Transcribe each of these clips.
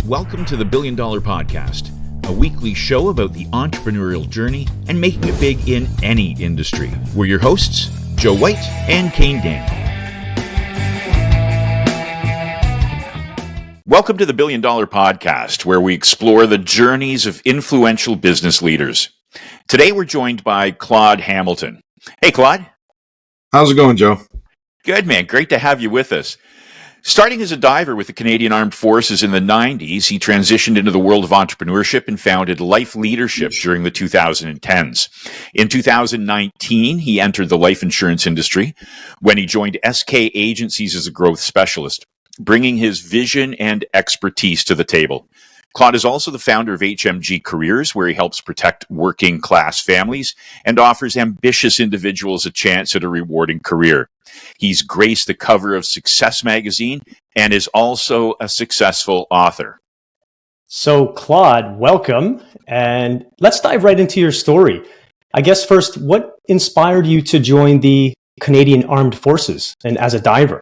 Welcome to the $1 Billion Podcast, a weekly show about the entrepreneurial journey and making it big in any industry. We're your hosts, Joe White and Kane Daniel. Welcome to the $1 Billion Podcast, where we explore the journeys of influential business leaders. Today we're joined by Claude Hamilton. Hey, Claude. How's it going, Joe? Good, man. Great to have you with us. Starting as a diver with the Canadian Armed Forces in the 90s, he transitioned into the world of entrepreneurship and founded Life Leadership during the 2010s. In 2019, he entered the life insurance industry when he joined SK Agencies as a growth specialist, bringing his vision and expertise to the table. Claude is also the founder of HMG Careers, where he helps protect working-class families and offers ambitious individuals a chance at a rewarding career. He's graced the cover of Success magazine and is also a successful author. So, Claude, welcome. And let's dive right into your story. I guess first, what inspired you to join the Canadian Armed Forces and as a diver?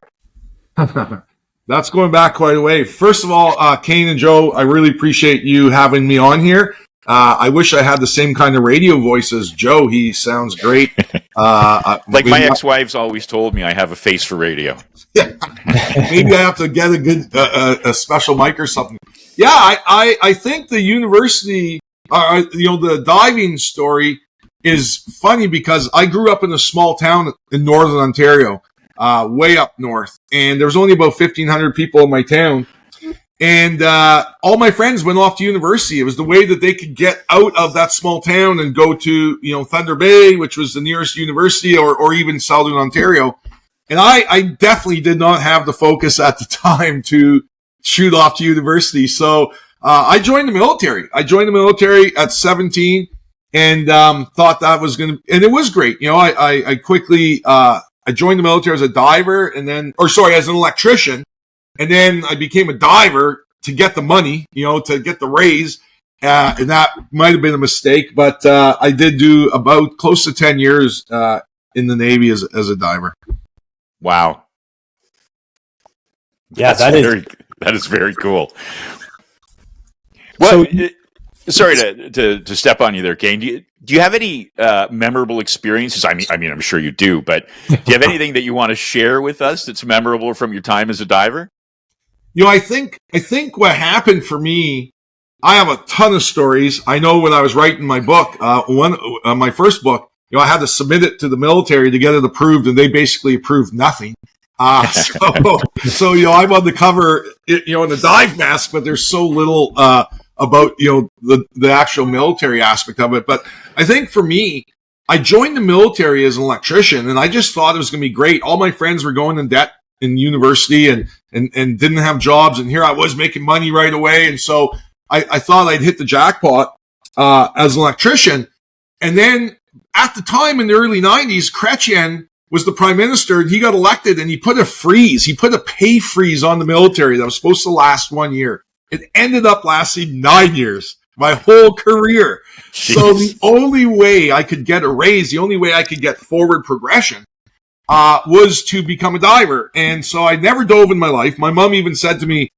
That's going back quite a way. First of all, Kane and Joe, I really appreciate you having me on here. I wish I had the same kind of radio voice as Joe. He sounds great. Like my ex-wife's always told me, I have a face for radio. Yeah. Maybe I have to get a good a special mic or something. Yeah, I think the university, the diving story is funny because I grew up in a small town in northern Ontario. Way up north, and there was only about 1,500 people in my town, and all my friends went off to university. It was the way that they could get out of that small town and go to Thunder Bay, which was the nearest university, or even Southern Ontario. And I definitely did not have the focus at the time to shoot off to university, so I joined the military. I joined the military at 17, and thought that was going to, and it was great. I quickly I joined the military as a diver as an electrician. And then I became a diver to get the money, to get the raise. And that might have been a mistake, but I did do about close to 10 years in the Navy as a diver. Wow. Yeah, that is very cool. Well, sorry to step on you there, Kane. Do you have any memorable experiences? I mean, I'm sure you do, but do you have anything that you want to share with us that's memorable from your time as a diver? I think what happened for me, I have a ton of stories. I know when I was writing my book, my first book, I had to submit it to the military to get it approved, and they basically approved nothing. So I'm on the cover, in a dive mask, but there's so little about the actual military aspect of it. But I think for me, I joined the military as an electrician, and I just thought it was going to be great. All my friends were going in debt in university and didn't have jobs, and here I was making money right away. And so I thought I'd hit the jackpot as an electrician. And then at the time in the early 90s, Chrétien was the prime minister, and he got elected, and he put a pay freeze on the military that was supposed to last 1 year. It ended up lasting 9 years, my whole career. Jeez. So the only way I could get a raise, the only way I could get forward progression, was to become a diver. And so I never dove in my life. My mom even said to me,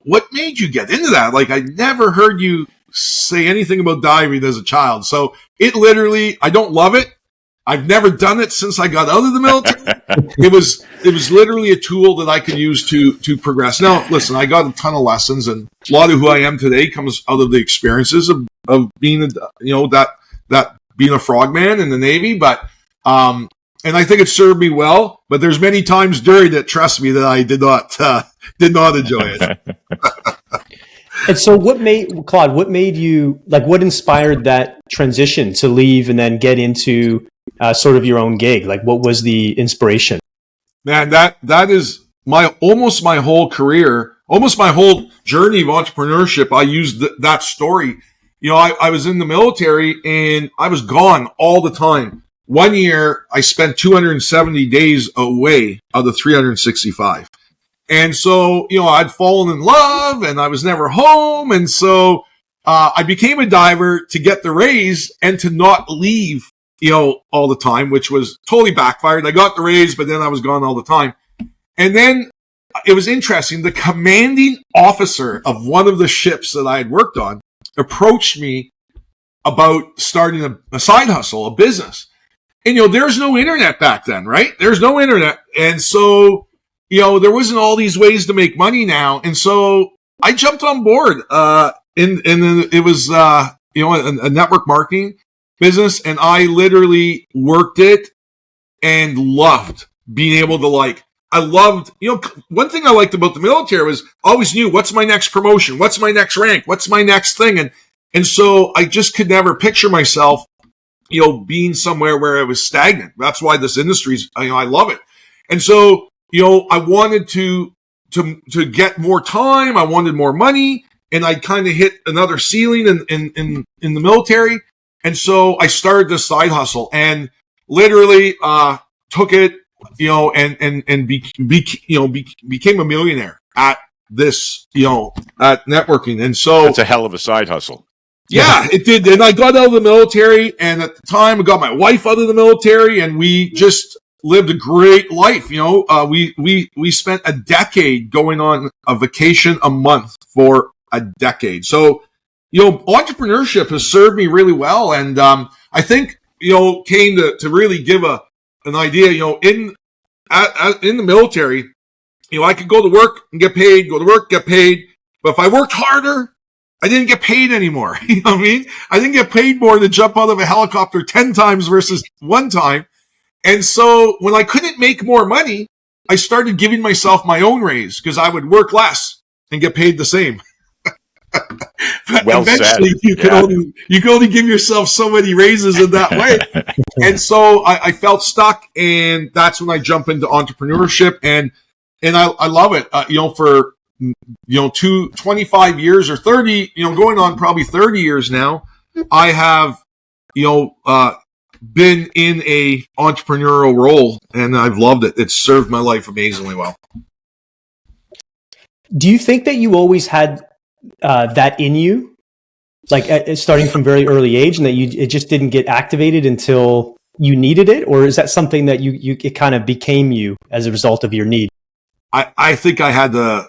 what made you get into that? Like, I never heard you say anything about diving as a child. So it literally, I don't love it. I've never done it since I got out of the military. It was literally a tool that I could use to progress. Now, listen, I got a ton of lessons, and a lot of who I am today comes out of the experiences of being being a frogman in the Navy. But and I think it served me well. But there's many times during it, trust me, that I did not enjoy it. And so what made you, what inspired that transition to leave and then get into sort of your own gig? Like, what was the inspiration? Man, that is almost my whole career, almost my whole journey of entrepreneurship. I used that story. I was in the military and I was gone all the time. 1 year, I spent 270 days away out of 365. And so, I'd fallen in love and I was never home. And so I became a diver to get the raise and to not leave, all the time, which was totally backfired. I got the raise, but then I was gone all the time. And then it was interesting. The commanding officer of one of the ships that I had worked on approached me about starting a side hustle, a business. And, there's no internet back then, right? There's no internet. And so, there wasn't all these ways to make money now. And so I jumped on board, and it was, a network marketing business. And I literally worked it and loved being able to I loved, one thing I liked about the military was I always knew what's my next promotion, what's my next rank, what's my next thing. And so I just could never picture myself, being somewhere where it was stagnant. That's why this industry's, I love it. And so, I wanted to get more time. I wanted more money, and I kind of hit another ceiling in the military. And so I started this side hustle and literally, took it, and became a millionaire at this, at networking. And so it's a hell of a side hustle. Yeah, it did. And I got out of the military, and at the time I got my wife out of the military, and we just lived a great life. We spent a decade going on a vacation a month for a decade. So, entrepreneurship has served me really well. And, I think, came to really give an idea, in the military, I could go to work and get paid, go to work, get paid. But if I worked harder, I didn't get paid anymore. You know what I mean? I didn't get paid more to jump out of a helicopter 10 times versus one time. And so when I couldn't make more money, I started giving myself my own raise because I would work less and get paid the same. But well eventually said. you can only give yourself so many raises in that way. And so I felt stuck, and that's when I jumped into entrepreneurship, and I love it. For 25 years or 30, going on probably 30 years now, I have, been in a entrepreneurial role, and I've loved it. It's served my life amazingly well. Do you think that you always had that in you, starting from very early age, and that it just didn't get activated until you needed it? Or is that something that it kind of became you as a result of your need? I think I had to,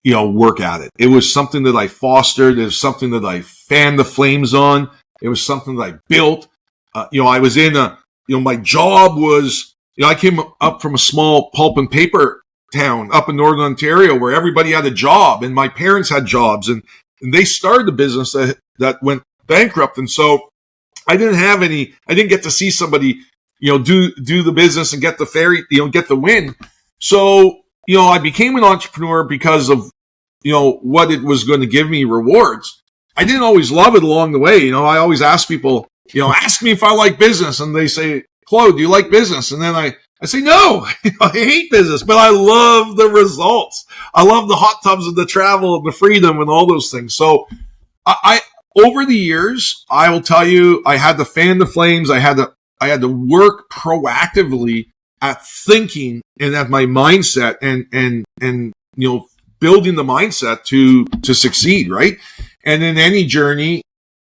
work at it. It was something that I fostered. It was something that I fanned the flames on. It was something that I built. I was in my job was, I came up from a small pulp and paper town up in Northern Ontario where everybody had a job, and my parents had jobs, and they started a business that went bankrupt. And so I didn't get to see somebody, do the business and get the get the win. So, I became an entrepreneur because of, what it was going to give me rewards. I didn't always love it along the way. I always ask people, ask me if I like business. And they say, Claude, do you like business? And then I say, no, I hate business, but I love the results. I love the hot tubs and the travel and the freedom and all those things. So I over the years, I will tell you, I had to fan the flames. I had to work proactively at thinking and at my mindset and building the mindset to succeed, right? And in any journey,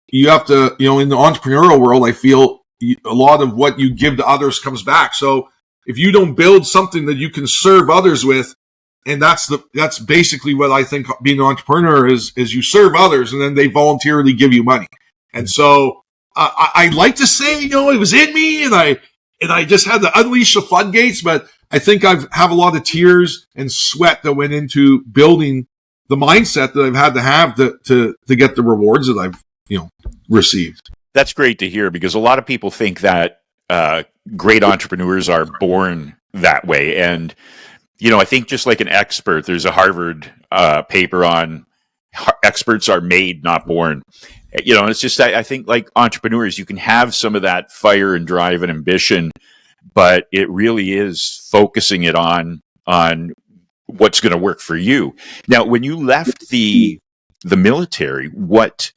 you have to, in the entrepreneurial world, I feel a lot of what you give to others comes back. So if you don't build something that you can serve others with, and that's basically what I think being an entrepreneur is you serve others, and then they voluntarily give you money. And so I like to say, it was in me, and I just had to unleash the floodgates. But I think I have a lot of tears and sweat that went into building the mindset that I've had to have to get the rewards that I've received. That's great to hear, because a lot of people think that great entrepreneurs are born that way. And, I think just like an expert, there's a Harvard paper on experts are made, not born. It's just, I think like entrepreneurs, you can have some of that fire and drive and ambition, but it really is focusing it on what's going to work for you. Now, when you left the military, what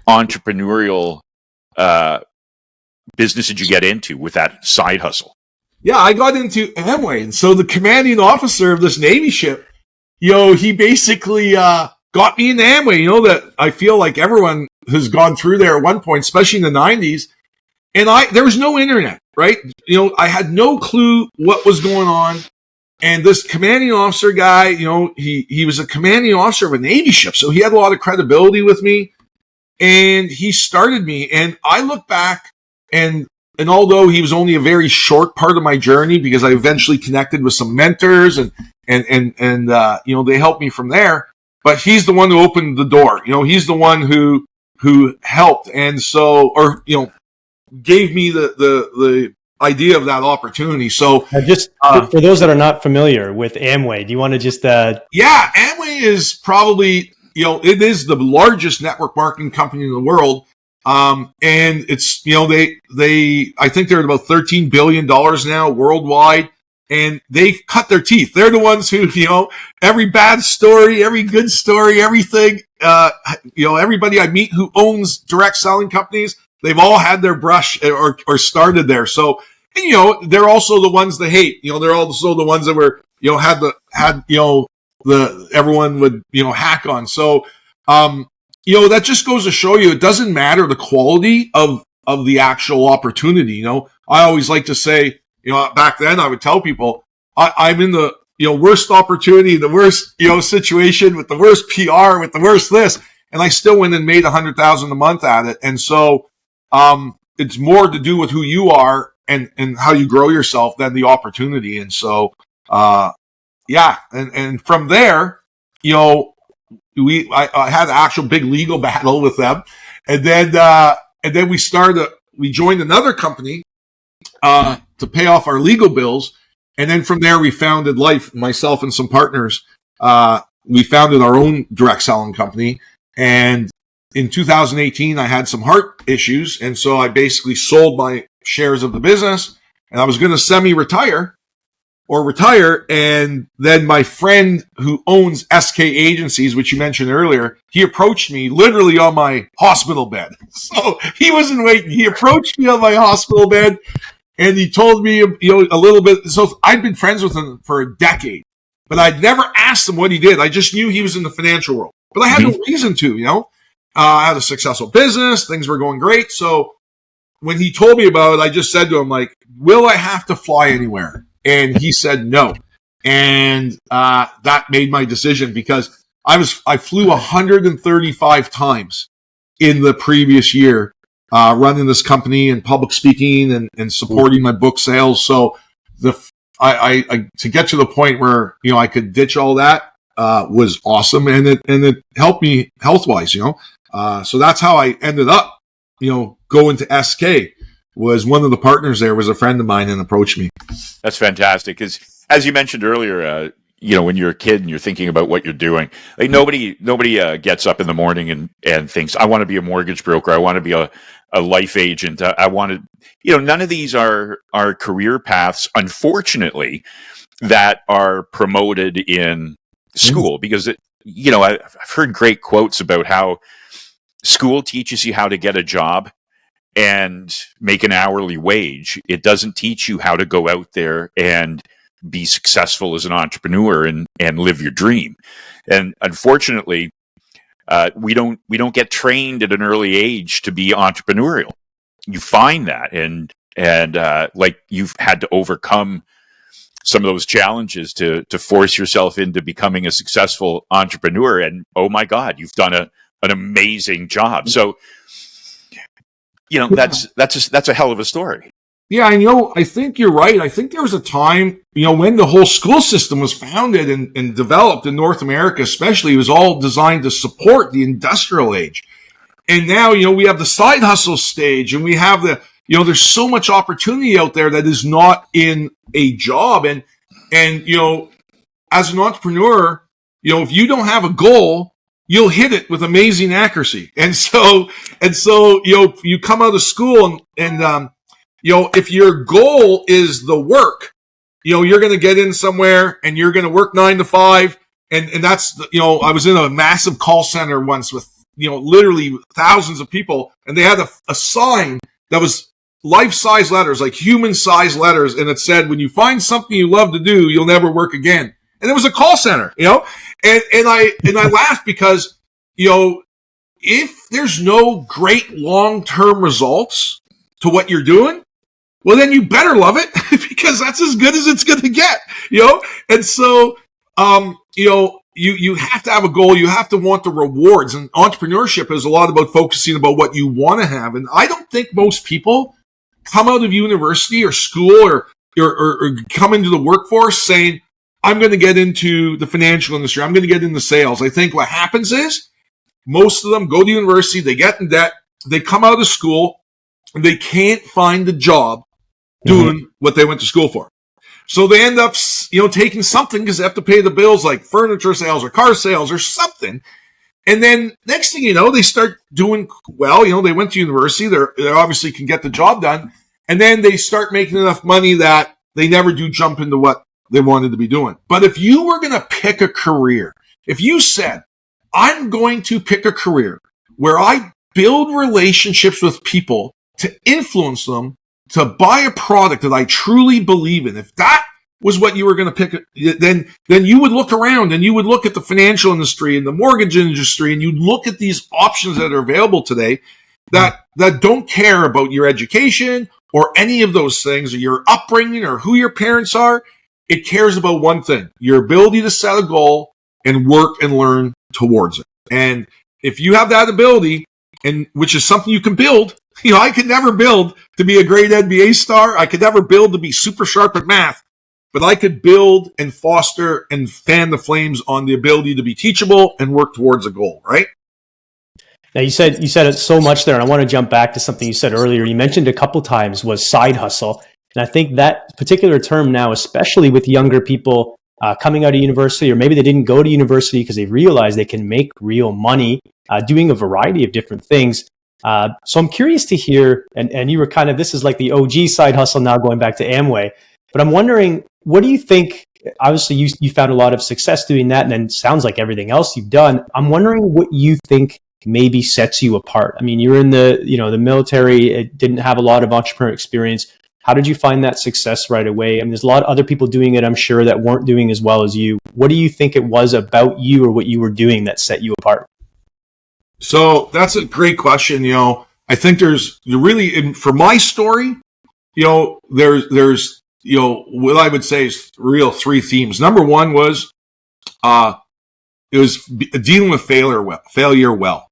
entrepreneurial business did you get into with that side hustle? Yeah, I got into Amway. And so the commanding officer of this Navy ship, he basically got me into Amway. That I feel like everyone has gone through there at one point, especially in the 90s. And there was no internet, right? I had no clue what was going on. And this commanding officer guy, you know, he was a commanding officer of a Navy ship. So he had a lot of credibility with me, and he started me. And I look back, and although he was only a very short part of my journey, because I eventually connected with some mentors and you know, they helped me from there, but he's the one who opened the door. You know, he's the one who helped. And so, or, you know, gave me the idea of that opportunity. So just for those that are not familiar with Amway, do you want to just yeah, Amway is probably, you know, it is the largest network marketing company in the world. And it's, you know, they I think they're at about $13 billion now worldwide, and they've cut their teeth. They're the ones who, you know, every bad story, every good story, everything, you know, everybody I meet who owns direct selling companies, they've all had their brush or started there. So, and, you know, they're also the ones that hate, you know, they're also the ones that were, you know, had, you know, everyone would, you know, hack on. So, you know, that just goes to show you, it doesn't matter the quality of the actual opportunity. You know, I always like to say, you know, back then I would tell people, I'm in the, you know, worst opportunity, the worst, you know, situation with the worst PR, with the worst this, and I still went and made $100,000 a month at it. And so, it's more to do with who you are and how you grow yourself than the opportunity. And so, yeah. And from there, you know, I had an actual big legal battle with them. And then we joined another company, to pay off our legal bills. And then from there, we founded Life, myself and some partners. We founded our own direct selling company. And in 2018, I had some heart issues. And so I basically sold my shares of the business, and I was going to semi-retire or retire. And then my friend who owns SK Agencies, which you mentioned earlier, he approached me literally on my hospital bed. So he wasn't waiting. He approached me on my hospital bed, and he told me, you know, a little bit. So I'd been friends with him for a decade, but I'd never asked him what he did. I just knew he was in the financial world, but I had no reason to, you know. I had a successful business. Things were going great. So when he told me about it, I just said to him, like, will I have to fly anywhere? And he said no. And that made my decision, because I flew 135 times in the previous year, running this company and public speaking and supporting my book sales. So I to get to the point where, you know, I could ditch all that, was awesome. And it helped me health-wise, you know. So that's how I ended up, you know, going to SK. Was one of the partners there was a friend of mine and approached me. That's fantastic. Because as you mentioned earlier, you know, when you're a kid and you're thinking about what you're doing, like nobody gets up in the morning and thinks, I want to be a mortgage broker. I want to be a life agent. I want to, you know, none of these are career paths, unfortunately, that are promoted in school, because you know, I've heard great quotes about how school teaches you how to get a job and make an hourly wage. It doesn't teach you how to go out there and be successful as an entrepreneur and live your dream. And unfortunately, we don't get trained at an early age to be entrepreneurial. You find that, and like you've had to overcome some of those challenges to force yourself into becoming a successful entrepreneur. And oh my God, you've done an amazing job. So, you know, that's a hell of a story. Yeah, I know. I think you're right. I think there was a time, you know, when the whole school system was founded and developed in North America, especially, it was all designed to support the industrial age. And now, you know, we have the side hustle stage, and we have the, you know, there's so much opportunity out there that is not in a job. And, you know, as an entrepreneur, you know, if you don't have a goal, you'll hit it with amazing accuracy. And so, you know, you come out of school and you know, if your goal is the work, you know, you're going to get in somewhere and you're going to work 9 to 5. And that's, you know, I was in a massive call center once with, you know, literally thousands of people, and they had a sign that was life-size letters, like human-size letters. And it said, when you find something you love to do, you'll never work again. And it was a call center, you know, and I laughed because, you know, if there's no great long-term results to what you're doing, well, then you better love it because that's as good as it's going to get, And so, you have to have a goal. You have to want the rewards. And entrepreneurship is a lot about focusing about what you want to have. And I don't think most people come out of university or school or come into the workforce saying, I'm going to get into the financial industry. I'm going to get into sales. I think what happens is most of them go to university, they get in debt, they come out of school, and they can't find a job doing what they went to school for. So they end up, taking something because they have to pay the bills like furniture sales or car sales or something. And then next thing you know, they start doing well. They went to university. They obviously can get the job done. And then they start making enough money that they never do jump into what they wanted to be doing. But if you were going to pick a career, if you said, I'm going to pick a career where I build relationships with people to influence them to buy a product that I truly believe in, if that was what you were going to pick, then you would look around and you would look at the financial industry and the mortgage industry, and you'd look at these options that are available today that don't care about your education or any of those things or your upbringing or who your parents are. It cares about one thing, your ability to set a goal and work and learn towards it. And if you have that ability, and which is something you can build, I could never build to be a great NBA star. I could never build to be super sharp at math, but I could build and foster and fan the flames on the ability to be teachable and work towards a goal, right? Now you said it so much there, and I want to jump back to something you said earlier. You mentioned a couple times was side hustle. And I think that particular term now, especially with younger people coming out of university, or maybe they didn't go to university because they realized they can make real money doing a variety of different things. So I'm curious to hear, and you were this is like the OG side hustle now going back to Amway, but I'm wondering, what do you think? Obviously, you found a lot of success doing that, and then sounds like everything else you've done. I'm wondering what you think maybe sets you apart. I mean, you're in the military, it didn't have a lot of entrepreneur experience. How did you find that success right away? I mean, there's a lot of other people doing it, I'm sure, that weren't doing as well as you. What do you think it was about you or what you were doing that set you apart? So that's a great question. I think there's really, for my story, there's what I would say is real three themes. Number one was, it was dealing with failure well.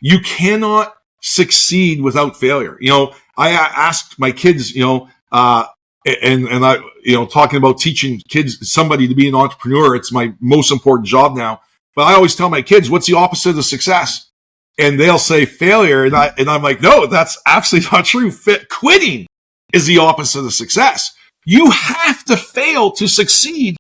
You cannot succeed without failure. I asked my kids, and I, talking about teaching kids, somebody to be an entrepreneur, it's my most important job now. But I always tell my kids, what's the opposite of success? And they'll say failure. And I'm like, no, that's absolutely not true. Quitting is the opposite of success. You have to fail to succeed.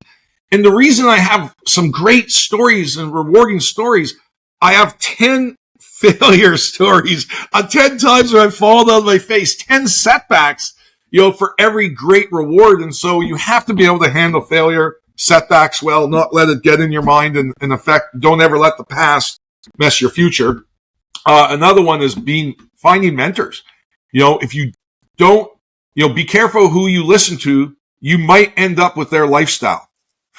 And the reason I have some great stories and rewarding stories, I have 10 failure stories, 10 times where I've fallen on my face, 10 setbacks, for every great reward. And so you have to be able to handle failure, setbacks well, not let it get in your mind and affect, don't ever let the past mess your future. Another one is finding mentors. If you don't, be careful who you listen to, you might end up with their lifestyle,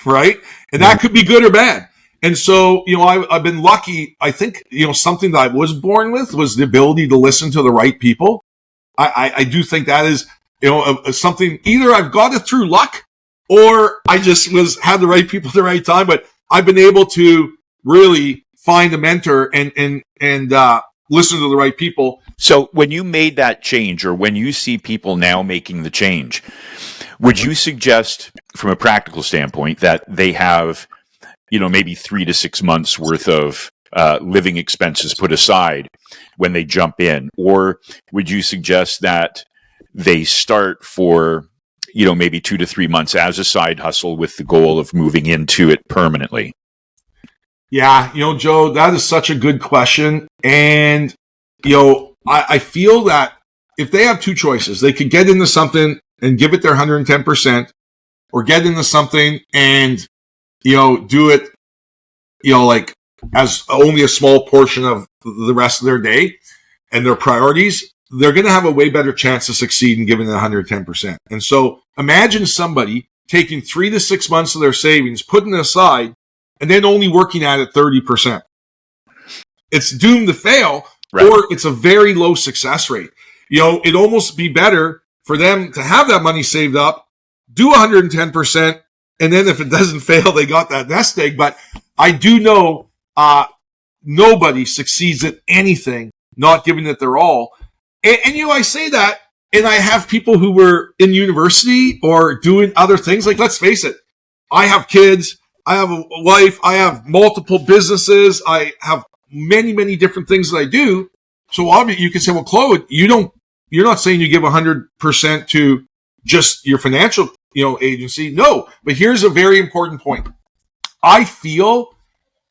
right? And that could be good or bad. And so, I've been lucky. I think, something that I was born with was the ability to listen to the right people. I do think that is, something either I've got it through luck or I just had the right people at the right time, but I've been able to really find a mentor and listen to the right people. So when you made that change, or when you see people now making the change, would you suggest from a practical standpoint that they have, maybe 3 to 6 months worth of living expenses put aside when they jump in? Or would you suggest that they start for, maybe 2 to 3 months as a side hustle with the goal of moving into it permanently? Yeah, Joe, that is such a good question. And, I feel that if they have two choices, they could get into something and give it their 110%, or get into something and, do it, like as only a small portion of the rest of their day and their priorities. They're going to have a way better chance to succeed in giving it 110%. And so imagine somebody taking 3 to 6 months of their savings, putting it aside, and then only working at it 30%. It's doomed to fail, right? Or it's a very low success rate. It'd almost be better for them to have that money saved up, do 110%. And then if it doesn't fail, they got that nest egg. But I do know nobody succeeds at anything not giving it their all. And I say that, and I have people who were in university or doing other things. Like, let's face it, I have kids, I have a wife, I have multiple businesses, I have many, many different things that I do. So obviously you can say, well, Claude, you're not saying you give 100% to just your financial, agency. No, but here's a very important point. I feel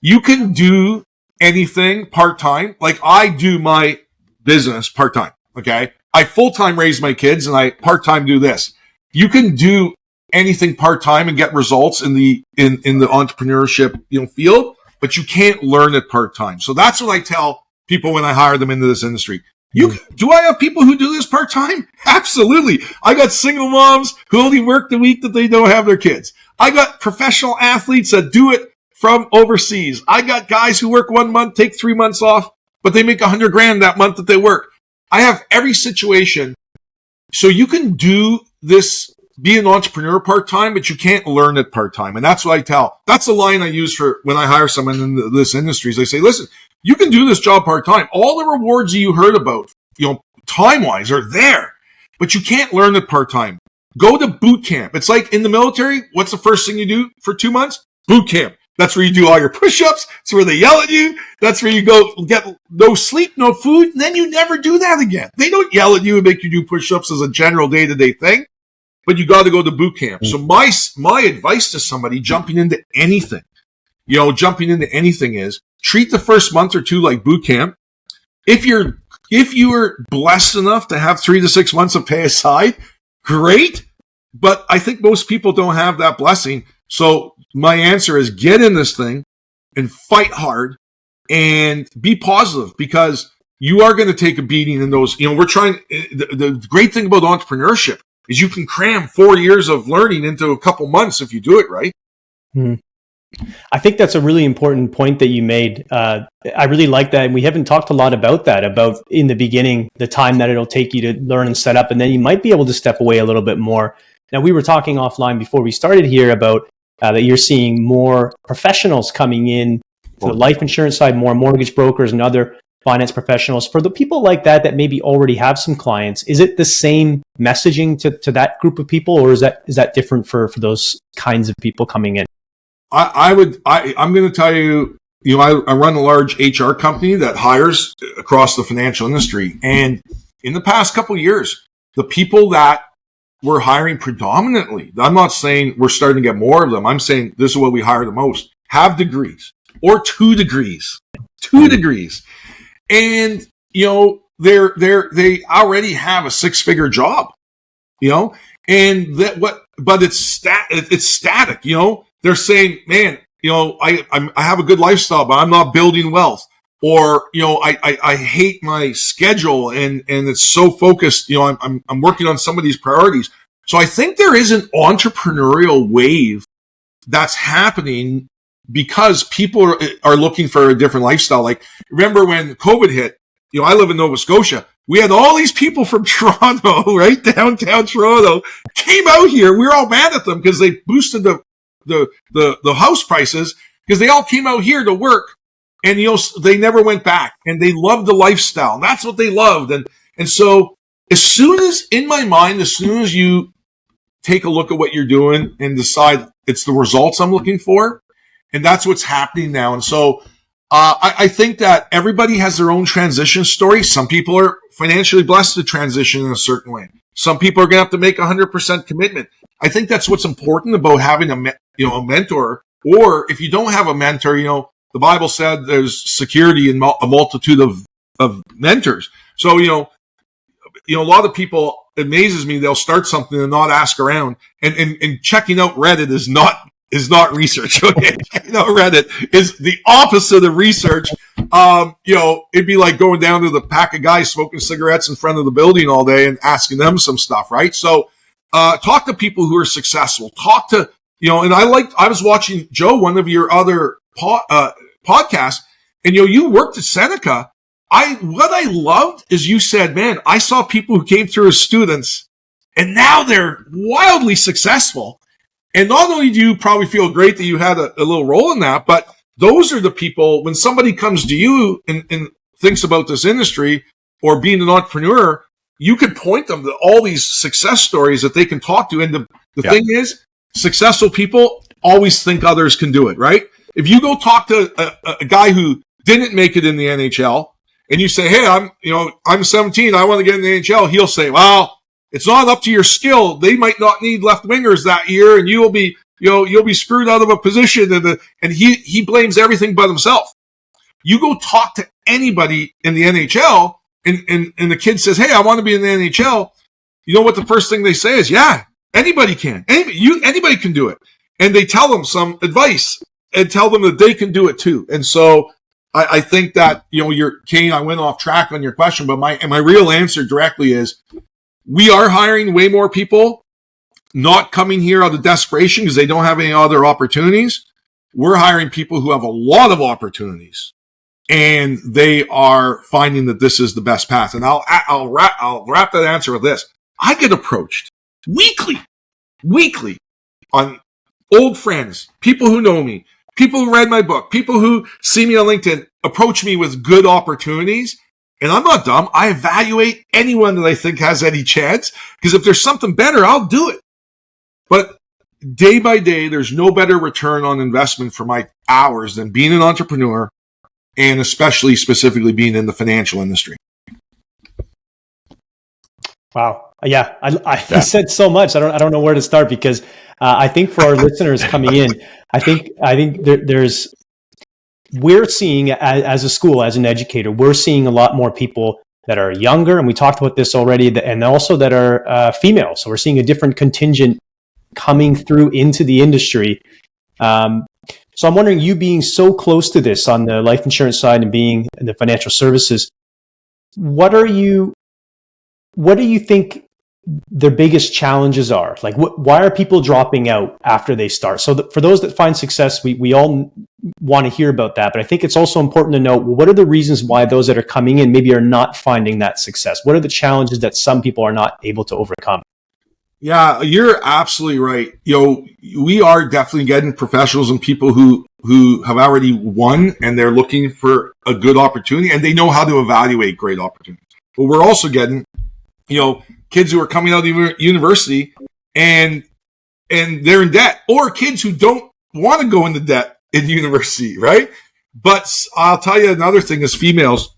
you can do anything part-time. Like, I do my business part-time. Okay. I full-time raise my kids and I part-time do this. You can do anything part-time and get results in the entrepreneurship, field, but you can't learn it part-time. So that's what I tell people when I hire them into this industry. Do I have people who do this part-time? Absolutely. I got single moms who only work the week that they don't have their kids. I got professional athletes that do it from overseas. I got guys who work 1 month, take 3 months off, but they make $100,000 that month that they work. I have every situation. So you can do this, be an entrepreneur part-time, but you can't learn it part-time. And that's what I tell. That's the line I use for when I hire someone in this industry. Is I say, listen, you can do this job part-time. All the rewards you heard about, time-wise are there, but you can't learn it part-time. Go to boot camp. It's like in the military. What's the first thing you do for 2 months? Boot camp. That's where you do all your push-ups. That's where they yell at you. That's where you go get no sleep, no food. And then you never do that again. They don't yell at you and make you do push-ups as a general day-to-day thing, but you got to go to boot camp. So my advice to somebody jumping into anything, is treat the first month or two like boot camp. If you're blessed enough to have 3 to 6 months of pay aside, great. But I think most people don't have that blessing. So my answer is get in this thing and fight hard and be positive, because you are going to take a beating in those. The great thing about entrepreneurship is you can cram 4 years of learning into a couple months if you do it right. I think that's a really important point that you made. I really like that. And we haven't talked a lot about that, about in the beginning, the time that it'll take you to learn and set up, and then you might be able to step away a little bit more. Now, we were talking offline before we started here about that you're seeing more professionals coming in to the life insurance side, more mortgage brokers and other finance professionals. For the people like that maybe already have some clients, is it the same messaging to that group of people, or is that different for those kinds of people coming in? I'm going to tell you, I run a large HR company that hires across the financial industry. And in the past couple of years, the people that we're hiring predominantly, I'm not saying we're starting to get more of them. I'm saying this is what we hire the most, have degrees or 2 degrees, 2 degrees. And, they already have a 6-figure job, and but it's static, They're saying, man, I have a good lifestyle, but I'm not building wealth. Or, I hate my schedule and it's so focused, I'm working on some of these priorities. So I think there is an entrepreneurial wave that's happening because people are looking for a different lifestyle. Like, remember when COVID hit, I live in Nova Scotia. We had all these people from Toronto, right? Downtown Toronto came out here. We were all mad at them because they boosted the house prices, because they all came out here to work, and they never went back, and they loved the lifestyle. That's what they loved. And so as soon as you take a look at what you're doing and decide it's the results I'm looking for, and that's what's happening now. And so I think that everybody has their own transition story. Some people are financially blessed to transition in a certain way. Some people are going to have to make 100% commitment. I think that's what's important about having a mentor, or if you don't have a mentor, the Bible said there's security in a multitude of mentors. So, a lot of people, it amazes me, they'll start something and not ask around, and checking out Reddit is not research. Okay? Checking out Reddit is the opposite of research. It'd be like going down to the pack of guys smoking cigarettes in front of the building all day and asking them some stuff, right? So, talk to people who are successful. Talk to, and I was watching, Joe, one of your other podcasts, and you worked at Seneca. What I loved is you said, man, I saw people who came through as students And now they're wildly successful. And not only do you probably feel great that you had a little role in that, but those are the people, when somebody comes to you and thinks about this industry or being an entrepreneur, you can point them to all these success stories that they can talk to. And the thing is, successful people always think others can do it, right? If you go talk to a guy who didn't make it in the NHL and you say, hey, I'm 17, I want to get in the NHL, he'll say, well, it's not up to your skill. They might not need left wingers that year, and you'll be screwed out of a position. And he blames everything but himself. You go talk to anybody in the NHL, and the kid says, "Hey, I want to be in the NHL." You know what the first thing they say is, "Yeah, anybody can. Anybody can do it." And they tell them some advice and tell them that they can do it too. And so I think that Kane, I went off track on your question, but my real answer directly is, we are hiring way more people, not coming here out of desperation because they don't have any other opportunities. We're hiring people who have a lot of opportunities, and they are finding that this is the best path. And I'll wrap that answer with this. I get approached weekly on old friends, people who know me, people who read my book, people who see me on LinkedIn, approach me with good opportunities. And I'm not dumb. I evaluate anyone that I think has any chance, because if there's something better, I'll do it. But day by day, there's no better return on investment for my hours than being an entrepreneur, and especially specifically being in the financial industry. Wow. Yeah. I said so much. I don't know where to start, because I think for our listeners coming in, I think there's, we're seeing as a school, as an educator, we're seeing a lot more people that are younger, and we talked about this already, and also that are female. So we're seeing a different contingent coming through into the industry. So I'm wondering, you being so close to this on the life insurance side and being in the financial services, what do you think their biggest challenges are? Like, why are people dropping out after they start? So for those that find success, we all want to hear about that. But I think it's also important to know, well, what are the reasons why those that are coming in maybe are not finding that success? What are the challenges that some people are not able to overcome? Yeah, you're absolutely right. We are definitely getting professionals and people who have already won, and they're looking for a good opportunity, and they know how to evaluate great opportunities. But we're also getting, kids who are coming out of university and they're in debt, or kids who don't want to go into debt in university, right? But I'll tell you another thing as females,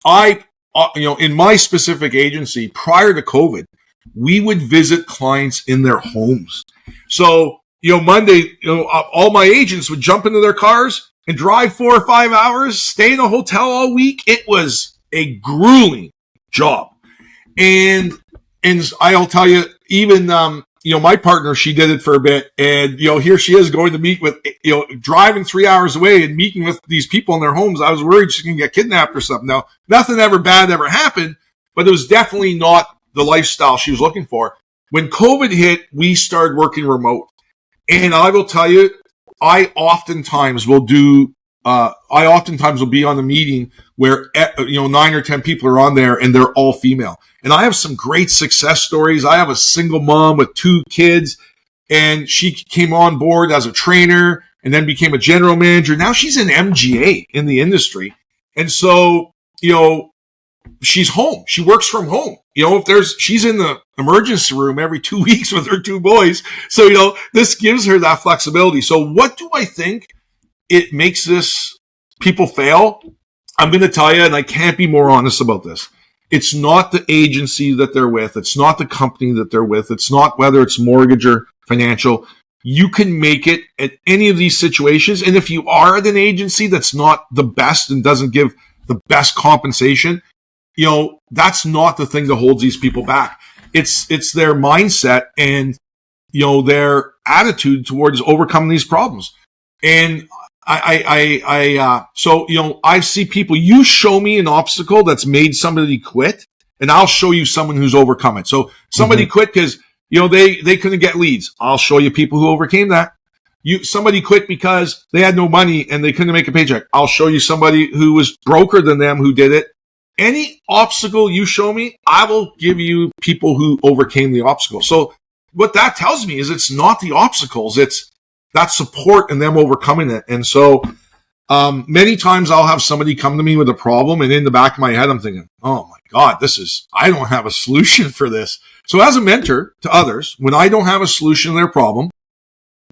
in my specific agency prior to COVID, we would visit clients in their homes. So, Monday, all my agents would jump into their cars and drive 4 or 5 hours, stay in a hotel all week. It was a grueling job. And I'll tell you, even, my partner, she did it for a bit, and, here she is going to meet with, driving 3 hours away and meeting with these people in their homes. I was worried she's going to get kidnapped or something. Now, nothing bad ever happened, but it was definitely not the lifestyle she was looking for. When COVID hit, we started working remote. And I will tell you, I oftentimes will be on a meeting where 9 or 10 people are on there, and they're all female. And I have some great success stories. I have a single mom with 2 kids, and she came on board as a trainer and then became a general manager. Now she's an MGA in the industry. And so, she's home. She works from home. She's in the emergency room every 2 weeks with her 2 boys. So, this gives her that flexibility. So what do I think it makes this people fail? I'm going to tell you, and I can't be more honest about this. It's not the agency that they're with. It's not the company that they're with. It's not whether it's mortgage or financial. You can make it at any of these situations. And if you are at an agency that's not the best and doesn't give the best compensation, that's not the thing that holds these people back. It's their mindset and, their attitude towards overcoming these problems. And I see people, you show me an obstacle that's made somebody quit, and I'll show you someone who's overcome it. So somebody quit because, they couldn't get leads. I'll show you people who overcame that. Somebody quit because they had no money and they couldn't make a paycheck. I'll show you somebody who was broker than them who did it, any obstacle you show me, I will give you people who overcame the obstacle. So what that tells me is it's not the obstacles, it's that support and them overcoming it. And so many times I'll have somebody come to me with a problem, and in the back of my head, I'm thinking, oh my God, I don't have a solution for this. So as a mentor to others, when I don't have a solution to their problem,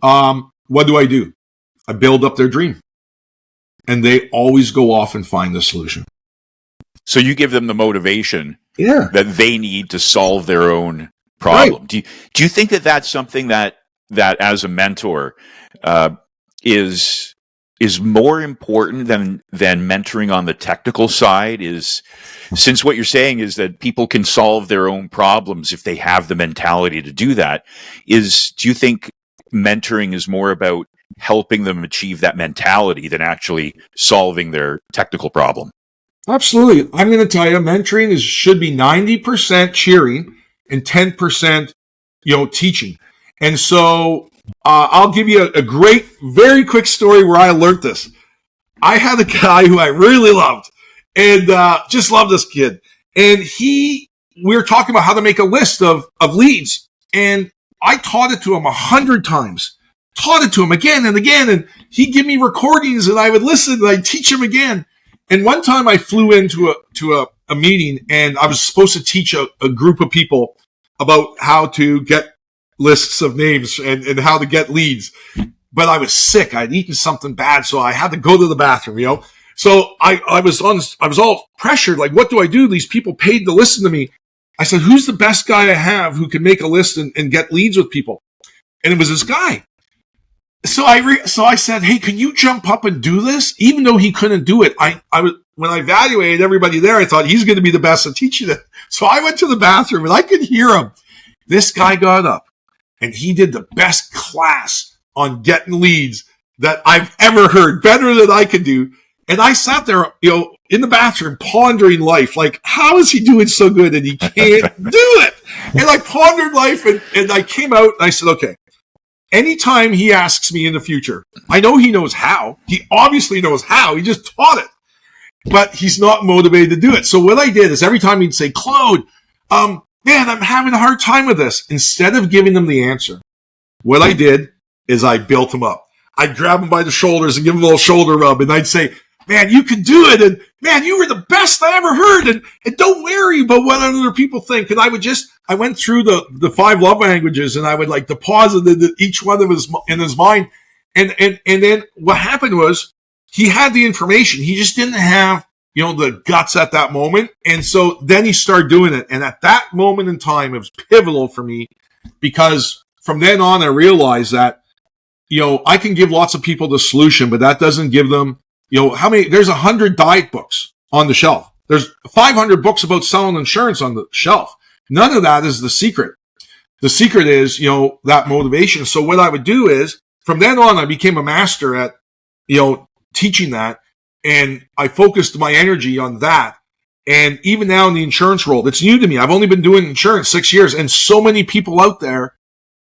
what do? I build up their dream, and they always go off and find the solution. So you give them the motivation that they need to solve their own problem. Right. Do you think that that's something that as a mentor is more important than mentoring on the technical side? Since what you're saying is that people can solve their own problems if they have the mentality to do that, do you think mentoring is more about helping them achieve that mentality than actually solving their technical problem? Absolutely. I'm going to tell you, mentoring should be 90% cheering and 10%, teaching. And so I'll give you a great, very quick story where I learned this. I had a guy who I really loved, and just loved this kid. And we were talking about how to make a list of leads. And I taught it to him 100 times. Taught it to him again and again, and he'd give me recordings, and I would listen, and I'd teach him again. And one time I flew into a meeting, and I was supposed to teach a group of people about how to get lists of names and how to get leads. But I was sick. I'd eaten something bad, so I had to go to the bathroom, So I was all pressured, like, what do I do? These people paid to listen to me. I said, who's the best guy I have who can make a list and get leads with people? And it was this guy. So I said, hey, can you jump up and do this? Even though he couldn't do it, when I evaluated everybody there, I thought he's going to be the best at teaching it. So I went to the bathroom, and I could hear him. This guy got up, and he did the best class on getting leads that I've ever heard, better than I could do. And I sat there, in the bathroom pondering life, like, how is he doing so good and he can't do it? And I pondered life, and I came out, and I said, okay, anytime he asks me in the future, I know he knows how. He obviously knows how. He just taught it. But he's not motivated to do it. So what I did is every time he'd say, Claude, man, I'm having a hard time with this. Instead of giving them the answer, what I did is I built him up. I'd grab him by the shoulders and give him a little shoulder rub. And I'd say, man, you can do it. And man, you were the best I ever heard. And don't worry about what other people think. And I went through the 5 love languages, and I would like deposit each one of in his mind. And then what happened was he had the information. He just didn't have, the guts at that moment. And so then he started doing it. And at that moment in time, it was pivotal for me, because from then on, I realized that, I can give lots of people the solution, but that doesn't give them, there's 100 diet books on the shelf. There's 500 books about selling insurance on the shelf. None of that is the secret. The secret is, that motivation. So what I would do is, from then on, I became a master at, teaching that. And I focused my energy on that. And even now in the insurance world, it's new to me. I've only been doing insurance 6 years, and so many people out there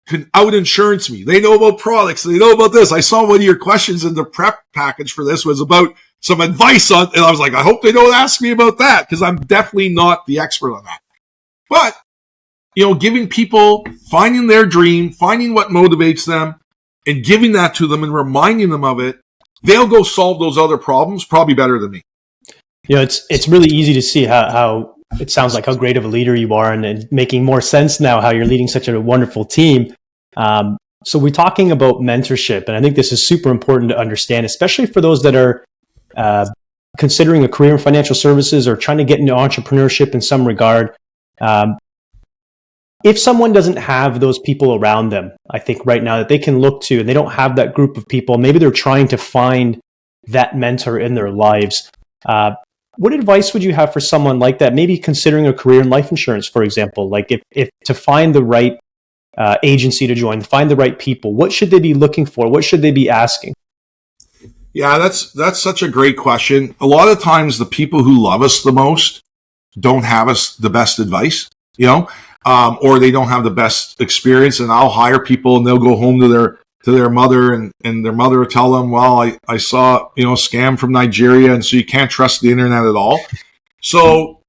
can out-insurance me. They know about products. They know about this. I saw one of your questions in the prep package for this was about some advice on, and I was like, I hope they don't ask me about that, because I'm definitely not the expert on that. But, giving people, finding their dream, finding what motivates them, and giving that to them and reminding them of it, they'll go solve those other problems probably better than me. It's really easy to see how it sounds like how great of a leader you are, and making more sense now how you're leading such a wonderful team. So we're talking about mentorship, and I think this is super important to understand, especially for those that are considering a career in financial services or trying to get into entrepreneurship in some regard. If someone doesn't have those people around them, I think right now that they can look to, and they don't have that group of people, maybe they're trying to find that mentor in their lives. What advice would you have for someone like that, maybe considering a career in life insurance, for example? Like if to find the right agency to join, find the right people, what should they be looking for? What should they be asking? Yeah, that's such a great question. A lot of times the people who love us the most don't have us the best advice, or they don't have the best experience, and I'll hire people and they'll go home to their mother, and their mother will tell them, well, I saw, a scam from Nigeria, and so you can't trust the internet at all. So,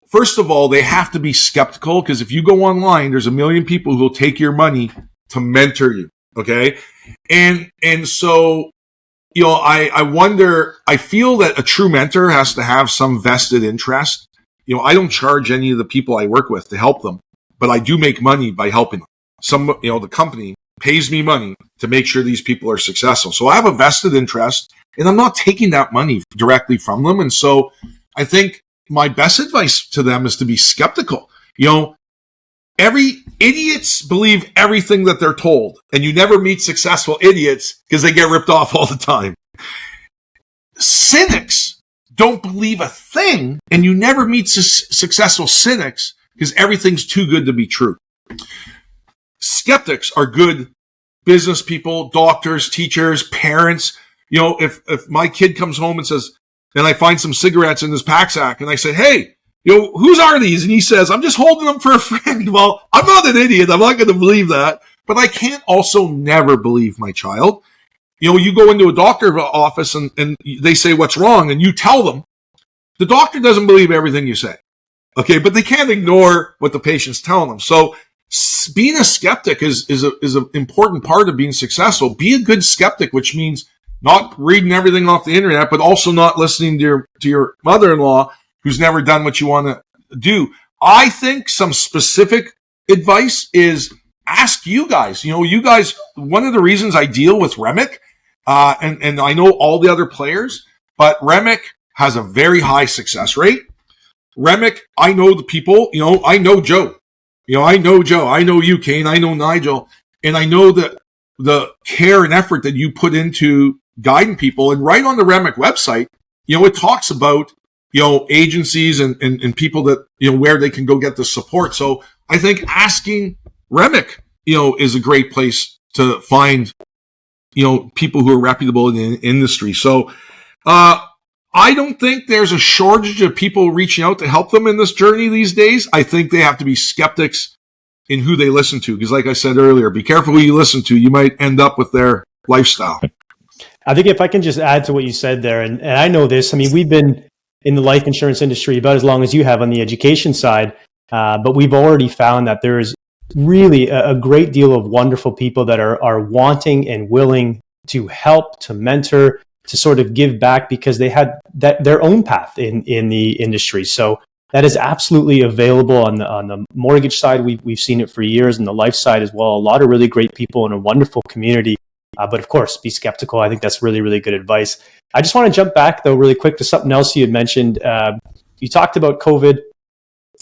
first of all, they have to be skeptical, because if you go online, there's a million people who will take your money to mentor you. Okay. And so, I wonder, I feel that a true mentor has to have some vested interest. I don't charge any of the people I work with to help them, but I do make money by helping them. The company pays me money to make sure these people are successful. So I have a vested interest, and I'm not taking that money directly from them. And so I think my best advice to them is to be skeptical. Idiots believe everything that they're told, and you never meet successful idiots because they get ripped off all the time. Cynics don't believe a thing, and you never meet successful cynics because everything's too good to be true. Skeptics are good business people, doctors, teachers, parents. If my kid comes home and says, and I find some cigarettes in his pack sack, and I say, hey, whose are these? And he says, I'm just holding them for a friend. Well, I'm not an idiot. I'm not going to believe that. But I can't also never believe my child. You go into a doctor's office and they say what's wrong, and you tell them. The doctor doesn't believe everything you say. Okay, but they can't ignore what the patient's telling them. So being a skeptic is an important part of being successful. Be a good skeptic, which means not reading everything off the internet, but also not listening to your mother-in-law who's never done what you want to do. I think some specific advice is ask you guys. One of the reasons I deal with Remick, and I know all the other players, but Remick has a very high success rate. Remick, I know the people, I know Joe. I know you, Kane, I know Nigel, and I know that the care and effort that you put into guiding people. And right on the Remick website, it talks about agencies and people that, where they can go get the support. So I think asking Remick, is a great place to find, people who are reputable in the industry. So, I don't think there's a shortage of people reaching out to help them in this journey these days. I think they have to be skeptics in who they listen to. Because like I said earlier, be careful who you listen to. You might end up with their lifestyle. I think if I can just add to what you said there, and I know this, we've been in the life insurance industry about as long as you have on the education side, but we've already found that there is really a great deal of wonderful people that are wanting and willing to help, to mentor, to sort of give back because they had their own path in the industry. So that is absolutely available on the mortgage side. We've seen it for years, and the life side as well. A lot of really great people in a wonderful community. But of course, be skeptical. I think that's really, really good advice. I just want to jump back, though, really quick to something else you had mentioned. You talked about COVID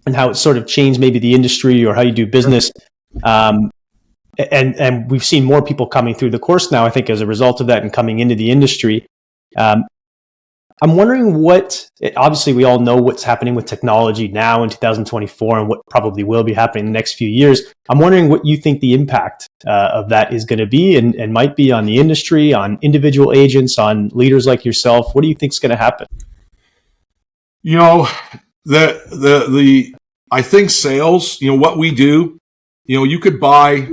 and how it sort of changed maybe the industry or how you do business. And we've seen more people coming through the course now, I think, as a result of that and coming into the industry. I'm wondering obviously we all know what's happening with technology now in 2024 and what probably will be happening in the next few years. I'm wondering what you think the impact of that is going to be and might be on the industry, on individual agents, on leaders like yourself. What do you think is going to happen? I think sales, what we do, you could buy,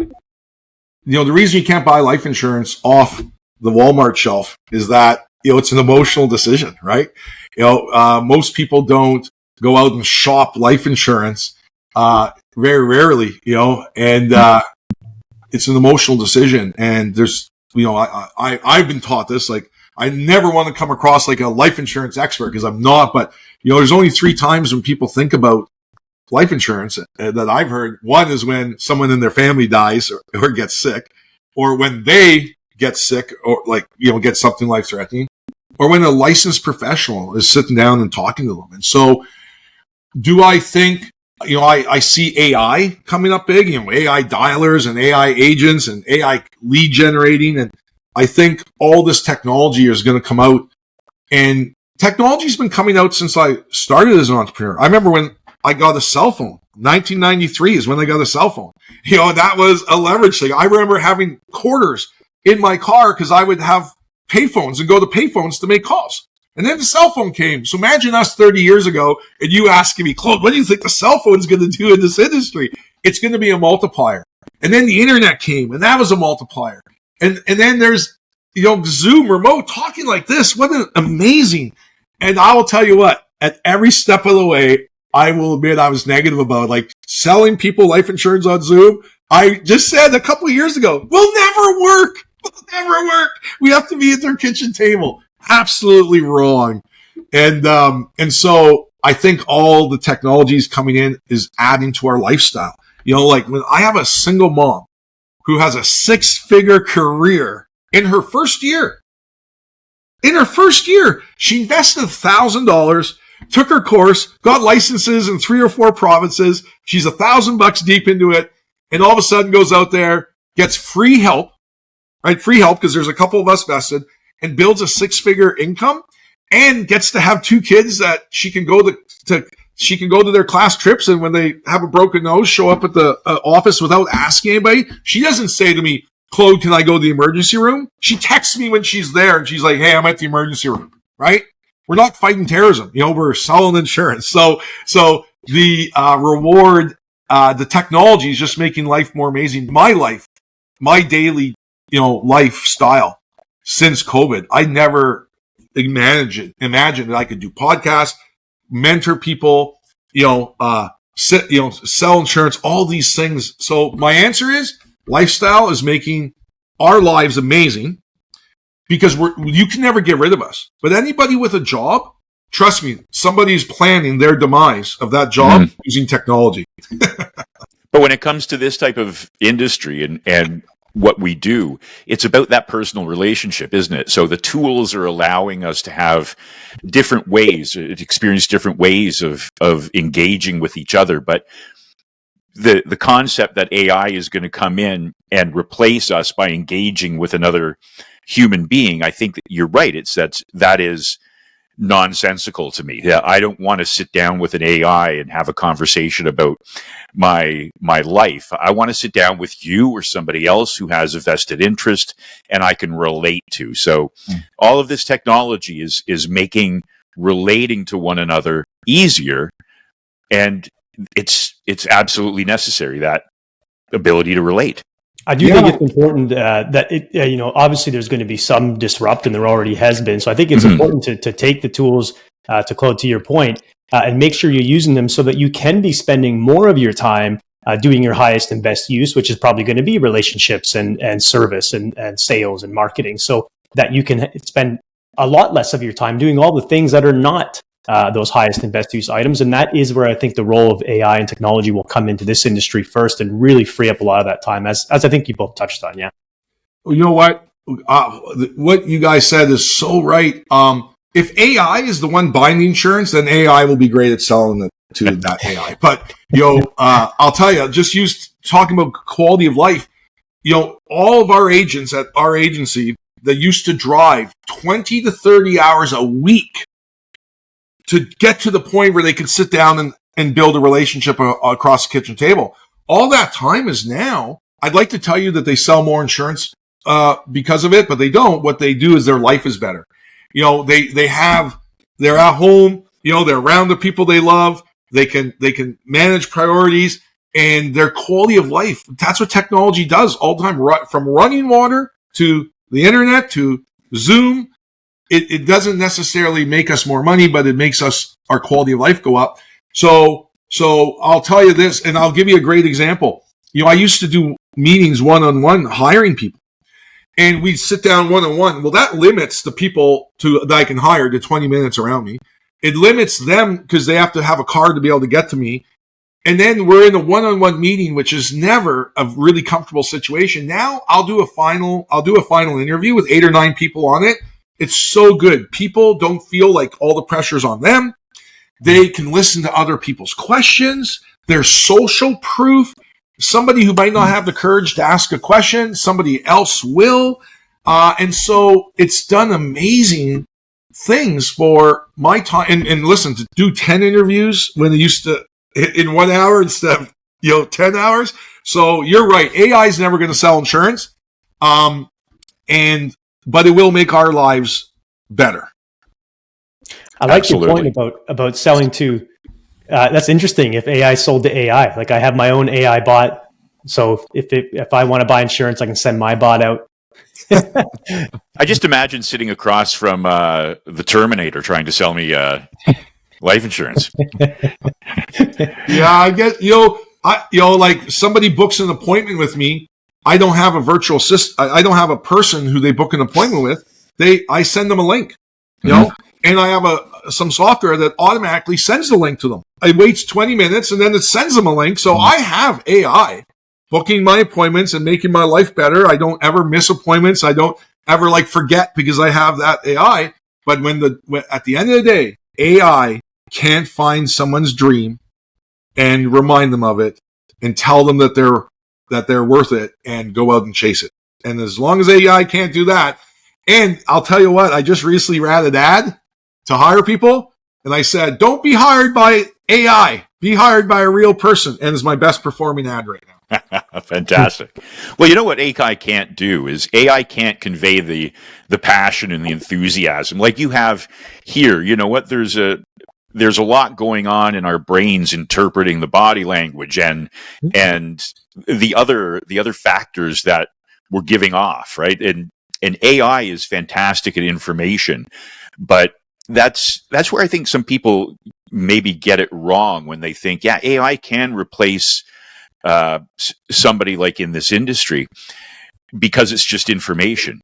the reason you can't buy life insurance off the Walmart shelf is that, it's an emotional decision, right? Most people don't go out and shop life insurance, very rarely, and, it's an emotional decision. And there's, I've been taught this, like, I never want to come across like a life insurance expert because I'm not, but, there's only 3 times when people think about life insurance that I've heard. One is when someone in their family dies or gets sick, or when they get sick or get something life threatening, or when a licensed professional is sitting down and talking to them. And so do I think, I see AI coming up big, AI dialers and AI agents and AI lead generating. And I think all this technology is going to come out, and technology's been coming out since I started as an entrepreneur. I remember when I got a cell phone. 1993 is when I got a cell phone. That was a leverage thing. I remember having quarters in my car because I would have payphones and go to payphones to make calls. And then the cell phone came. So imagine us 30 years ago and you asking me, Claude, what do you think the cell phone is going to do in this industry? It's going to be a multiplier. And then the internet came, and that was a multiplier. And then there's, Zoom remote talking like this. What an amazing. And I will tell you what, at every step of the way, I will admit I was negative about, like, selling people life insurance on Zoom. I just said a couple of years ago, will never work. Will never work. We have to be at their kitchen table. Absolutely wrong. And so I think all the technologies coming in is adding to our lifestyle. You know, like when I have a single mom who has a 6-figure career in her first year. In her first year, she invested $1,000, took her course, got licenses in 3 or 4 provinces. She's $1,000 deep into it, and all of a sudden goes out there, gets free help, right? Free help because there's a couple of us vested, and builds a 6-figure income, and gets to have 2 kids that she can go to their class trips, and when they have a broken nose, show up at the office without asking anybody. She doesn't say to me, Claude, can I go to the emergency room? She texts me when she's there, and she's like, hey, I'm at the emergency room, right? We're not fighting terrorism. You know, we're selling insurance. So the reward, the technology is just making life more amazing. My life, my daily, lifestyle since COVID, I never imagined that I could do podcasts, mentor people, sell insurance, all these things. So my answer is lifestyle is making our lives amazing because you can never get rid of us. But anybody with a job, trust me, somebody's planning their demise of that job using technology. But when it comes to this type of industry and what we do, it's about that personal relationship, isn't it? So the tools are allowing us to have different ways, experience different ways of engaging with each other. But the concept that AI is going to come in and replace us by engaging with another human being, I think that you're right. That is nonsensical to me. Yeah, I don't want to sit down with an AI and have a conversation about my life. I want to sit down with you or somebody else who has a vested interest and I can relate to. So all of this technology is making relating to one another easier, and it's absolutely necessary, that ability to relate. I do think it's important that it, obviously there's going to be some disrupt, and there already has been. So I think it's important to take the tools, to Claude, to your point, and make sure you're using them so that you can be spending more of your time doing your highest and best use, which is probably going to be relationships and service and sales and marketing, so that you can spend a lot less of your time doing all the things that are not those highest and best use items. And that is where I think the role of AI and technology will come into this industry first and really free up a lot of that time, as I think you both touched on. Yeah. Well, you know what? What you guys said is so right. If AI is the one buying the insurance, then AI will be great at selling it to that AI. But, I'll tell you, talking about quality of life, all of our agents at our agency that used to drive 20 to 30 hours a week to get to the point where they could sit down and build a relationship across the kitchen table. All that time is now. I'd like to tell you that they sell more insurance because of it, but they don't. What they do is their life is better. They're at home, they're around the people they love. They can manage priorities and their quality of life. That's what technology does all the time, from running water to the internet to Zoom. It doesn't necessarily make us more money, but it makes our quality of life go up. So I'll tell you this, and I'll give you a great example. I used to do meetings one-on-one, hiring people, and we'd sit down one-on-one. Well, that limits the people that I can hire to 20 minutes around me. It limits them because they have to have a car to be able to get to me. And then we're in a one-on-one meeting, which is never a really comfortable situation. Now I'll do a final interview with 8 or 9 people on it. It's so good. People don't feel like all the pressure's on them. They can listen to other people's questions. There's social proof. Somebody who might not have the courage to ask a question, somebody else will. And so it's done amazing things for my time. And listen, to do 10 interviews when they used to in 1 hour instead of 10 hours. So you're right. AI is never going to sell insurance. But it will make our lives better. I like your point about selling to. That's interesting. If AI sold to AI, like I have my own AI bot, so if I want to buy insurance, I can send my bot out. I just imagine sitting across from the Terminator trying to sell me Life insurance. Yeah, I get, like somebody books an appointment with me. I don't have a virtual assistant. I don't have a person who they book an appointment with. I send them a link, and I have some software that automatically sends the link to them. It waits 20 minutes and then it sends them a link. So I have AI booking my appointments and making my life better. I don't ever miss appointments. I don't ever forget because I have that AI. But at the end of the day, AI can't find someone's dream and remind them of it and tell them that they're worth it and go out and chase it. And as long as AI can't do that, and I'll tell you what, I just recently ran an ad to hire people, and I said, don't be hired by AI, be hired by a real person. And it's my best performing ad right now. Fantastic. Well, you know what AI can't do is AI can't convey the passion and the enthusiasm like you have here. You know what? There's a lot going on in our brains interpreting the body language and the other factors that we're giving off, right? And AI is fantastic at information, but that's where I think some people maybe get it wrong when they think, yeah, AI can replace somebody like in this industry because it's just information,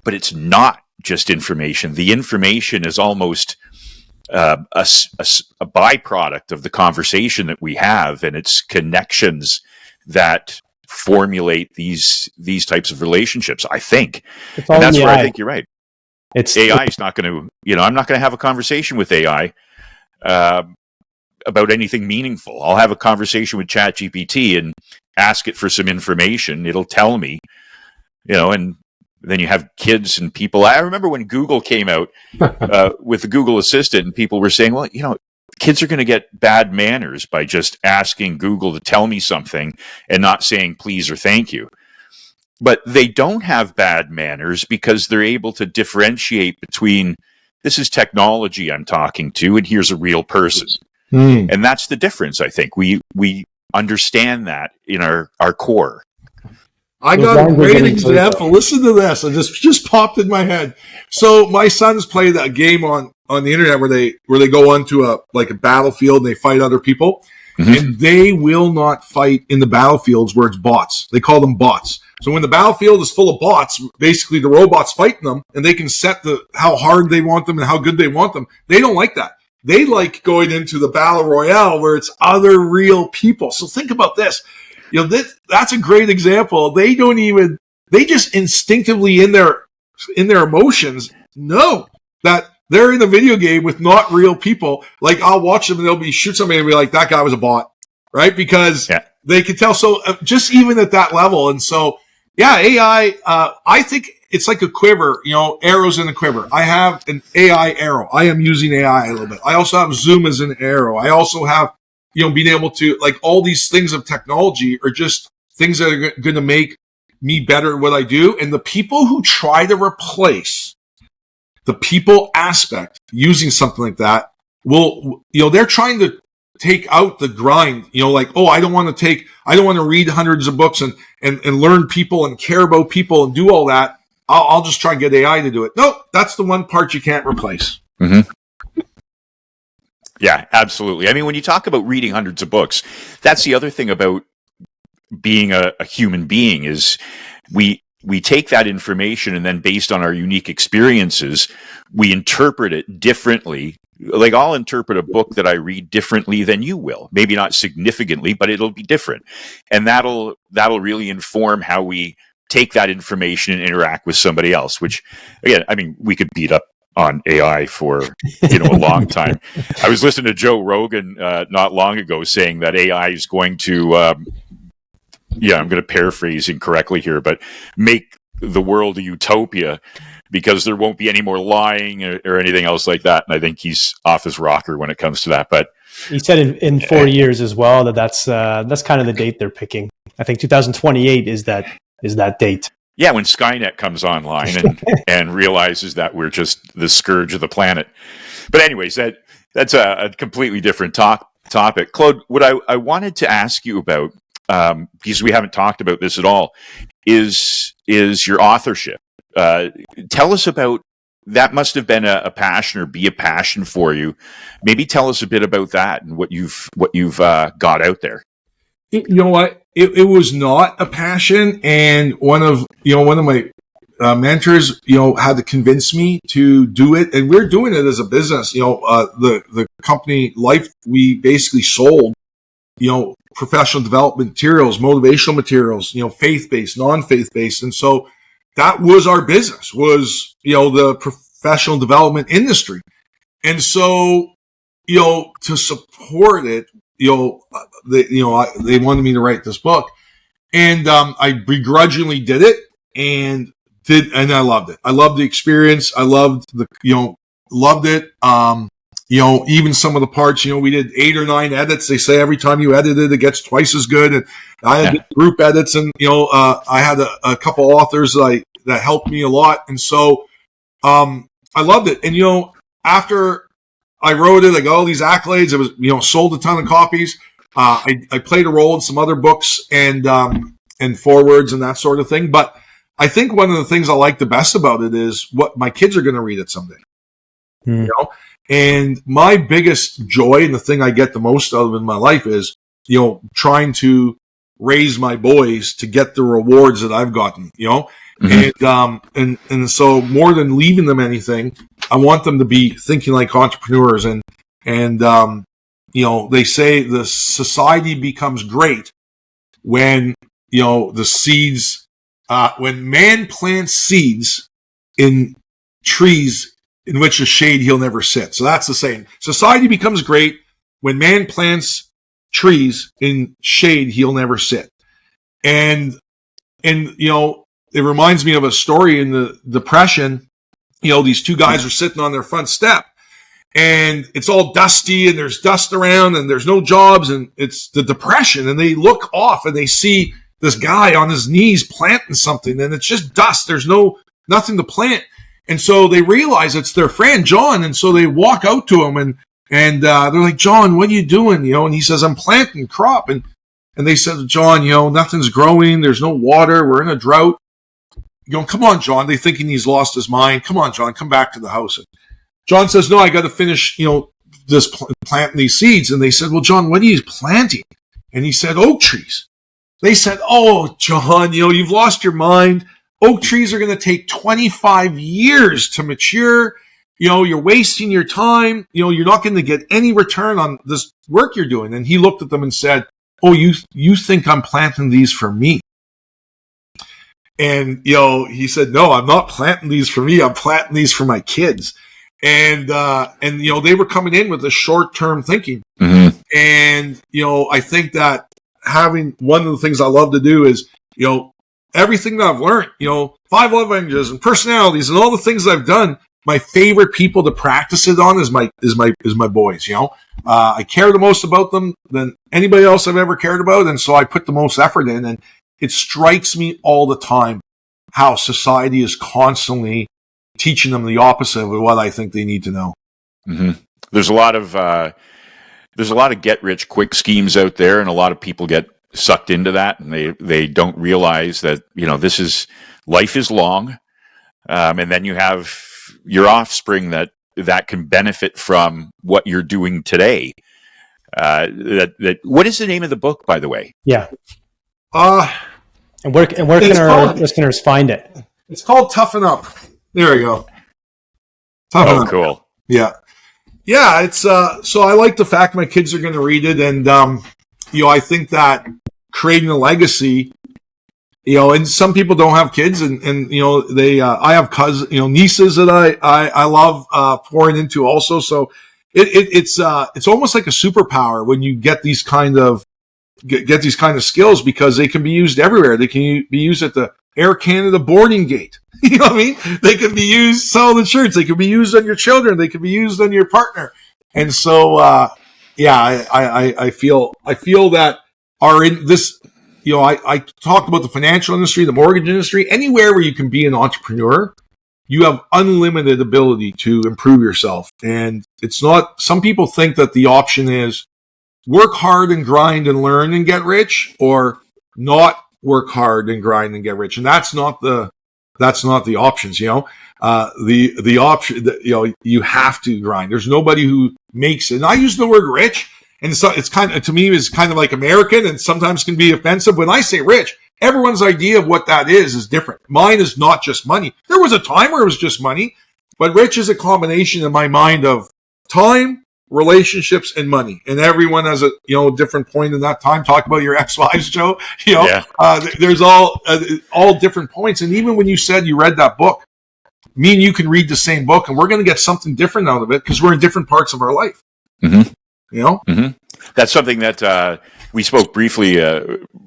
but it's not just information. The information is almost a byproduct of the conversation that we have, and it's connections that formulate these types of relationships, I think. And that's where I think you're right. AI is not going to, I'm not going to have a conversation with AI about anything meaningful. I'll have a conversation with ChatGPT and ask it for some information. It'll tell me, and then you have kids and people. I remember when Google came out with the Google Assistant, and people were saying, well, kids are going to get bad manners by just asking Google to tell me something and not saying please or thank you. But they don't have bad manners because they're able to differentiate between this is technology I'm talking to and here's a real person. And that's the difference, I think. We understand that in our core. I got a great example. Listen to this. It just popped in my head. So my sons play that game on the internet where they go onto a battlefield and they fight other people. Mm-hmm. And they will not fight in the battlefields where it's bots. They call them bots. So when the battlefield is full of bots, basically the robots fighting them, and they can set how hard they want them and how good they want them. They don't like that. They like going into the battle royale where it's other real people. So think about this. That's a great example. They just instinctively in their emotions know that they're in a video game with not real people. Like I'll watch them and they'll shoot somebody and be like, that guy was a bot, right? Because they can tell. So just even at that level. And so, yeah, AI, I think it's like a quiver, arrows in a quiver. I have an AI arrow. I am using AI a little bit. I also have Zoom as an arrow. I also have, being able to, all these things of technology are just things that are going to make me better at what I do. And the people who try to replace the people aspect using something like that will, they're trying to take out the grind, I don't want to read hundreds of books and learn people and care about people and do all that. I'll just try and get AI to do it. No, that's the one part you can't replace. Mm-hmm. Yeah, absolutely. I mean, when you talk about reading hundreds of books, that's the other thing about being a human being is we take that information and then based on our unique experiences, we interpret it differently. Like I'll interpret a book that I read differently than you will. Maybe not significantly, but it'll be different. And that'll really inform how we take that information and interact with somebody else, which again, I mean, we could beat up on AI for a long time. I was listening to Joe Rogan not long ago saying that AI is going to I'm going to paraphrase incorrectly here, but make the world a utopia because there won't be any more lying or anything else like that. And I think he's off his rocker when it comes to that. But he said in 4 years as well that's kind of the date they're picking. I think 2028 is that date. Yeah, when Skynet comes online and realizes that we're just the scourge of the planet. But anyways, that's a completely different topic. Claude, what I wanted to ask you about, because we haven't talked about this at all, is your authorship. Tell us about that must have been a passion or be a passion for you. Maybe tell us a bit about that and what you've got out there. You know what? It was not a passion, and one of my mentors, had to convince me to do it, and we're doing it as a business. The company Life, we basically sold, professional development materials, motivational materials, faith-based, non-faith-based, and so that was our business, was the professional development industry, and so to support it. They wanted me to write this book, and I begrudgingly did it, and I loved it. I loved the experience. I loved loved it. Even some of the parts, we did 8 or 9 edits. They say every time you edit it, it gets twice as good. And I had group edits, and I had a couple authors that helped me a lot, and so I loved it. And after I wrote it, I got all these accolades. It was, sold a ton of copies. I played a role in some other books and forewords and that sort of thing. But I think one of the things I like the best about it is what my kids are going to read it someday. And my biggest joy and the thing I get the most out of in my life is, trying to raise my boys to get the rewards that I've gotten, and so more than leaving them anything, I want them to be thinking like entrepreneurs, and they say the society becomes great when the seeds, when man plants seeds in trees in which a shade he'll never sit. So that's the saying. Society becomes great when man plants trees in shade he'll never sit. And it reminds me of a story in the Depression. These 2 guys are sitting on their front step, and it's all dusty, and there's dust around, and there's no jobs, and it's the Depression, and they look off and they see this guy on his knees planting something, and it's just dust. There's nothing to plant. And so they realize it's their friend John, and so they walk out to him, and they're like, "John, what are you doing?" And he says, "I'm planting crop." And they said, "John, nothing's growing. There's no water. We're in a drought." "Come on, John." They thinking he's lost his mind. "Come on, John, come back to the house." And John says, "No, I got to finish, this planting these seeds." And they said, "Well, John, what are you planting?" And he said, "Oak trees." They said, "Oh, John, you've lost your mind. Oak trees are going to take 25 years to mature. You're wasting your time. You're not going to get any return on this work you're doing." And he looked at them and said, "Oh, you think I'm planting these for me?" And, he said, "No, I'm not planting these for me. I'm planting these for my kids." And they were coming in with a short-term thinking. Mm-hmm. And, I think that having one of the things I love to do is, everything that I've learned, 5 love languages and personalities and all the things I've done, my favorite people to practice it on is my boys, I care the most about them than anybody else I've ever cared about. And so I put the most effort in, and it strikes me all the time how society is constantly teaching them the opposite of what I think they need to know. Mm-hmm. There's a lot of get rich quick schemes out there, and a lot of people get sucked into that, and they don't realize that life is long, and then you have your offspring that can benefit from what you're doing today. What is the name of the book, by the way? Yeah. And where can our listeners find it? It's called Toughen Up. There we go. Toughen Up. Cool. Yeah. Yeah, it's so I like the fact my kids are going to read it, and I think that creating a legacy, and some people don't have kids, and they I have cousins, nieces that I love pouring into also. So it's almost like a superpower when you get these kind of skills, because they can be used everywhere. They can be used at the Air Canada boarding gate. You know what I mean? They can be used selling insurance. They can be used on your children. They can be used on your partner. And so, I feel that I talked about the financial industry, the mortgage industry, anywhere where you can be an entrepreneur, you have unlimited ability to improve yourself. And it's not, some people think that the option is work hard and grind and learn and get rich, or not work hard and grind and get rich. And that's not the options, the option that, you have to grind. There's nobody who makes it. And I use the word rich, and it's kind of, to me, is kind of like American, and sometimes can be offensive. When I say rich, everyone's idea of what that is different. Mine is not just money. There was a time where it was just money, but rich is a combination in my mind of time, relationships, and money. And everyone has a different point in that time. Talk about your ex-wives, Joe. There's all different points. And even when you said you read that book, me and you can read the same book, and we're going to get something different out of it because we're in different parts of our life. Mm-hmm. Mm-hmm. That's something that we spoke briefly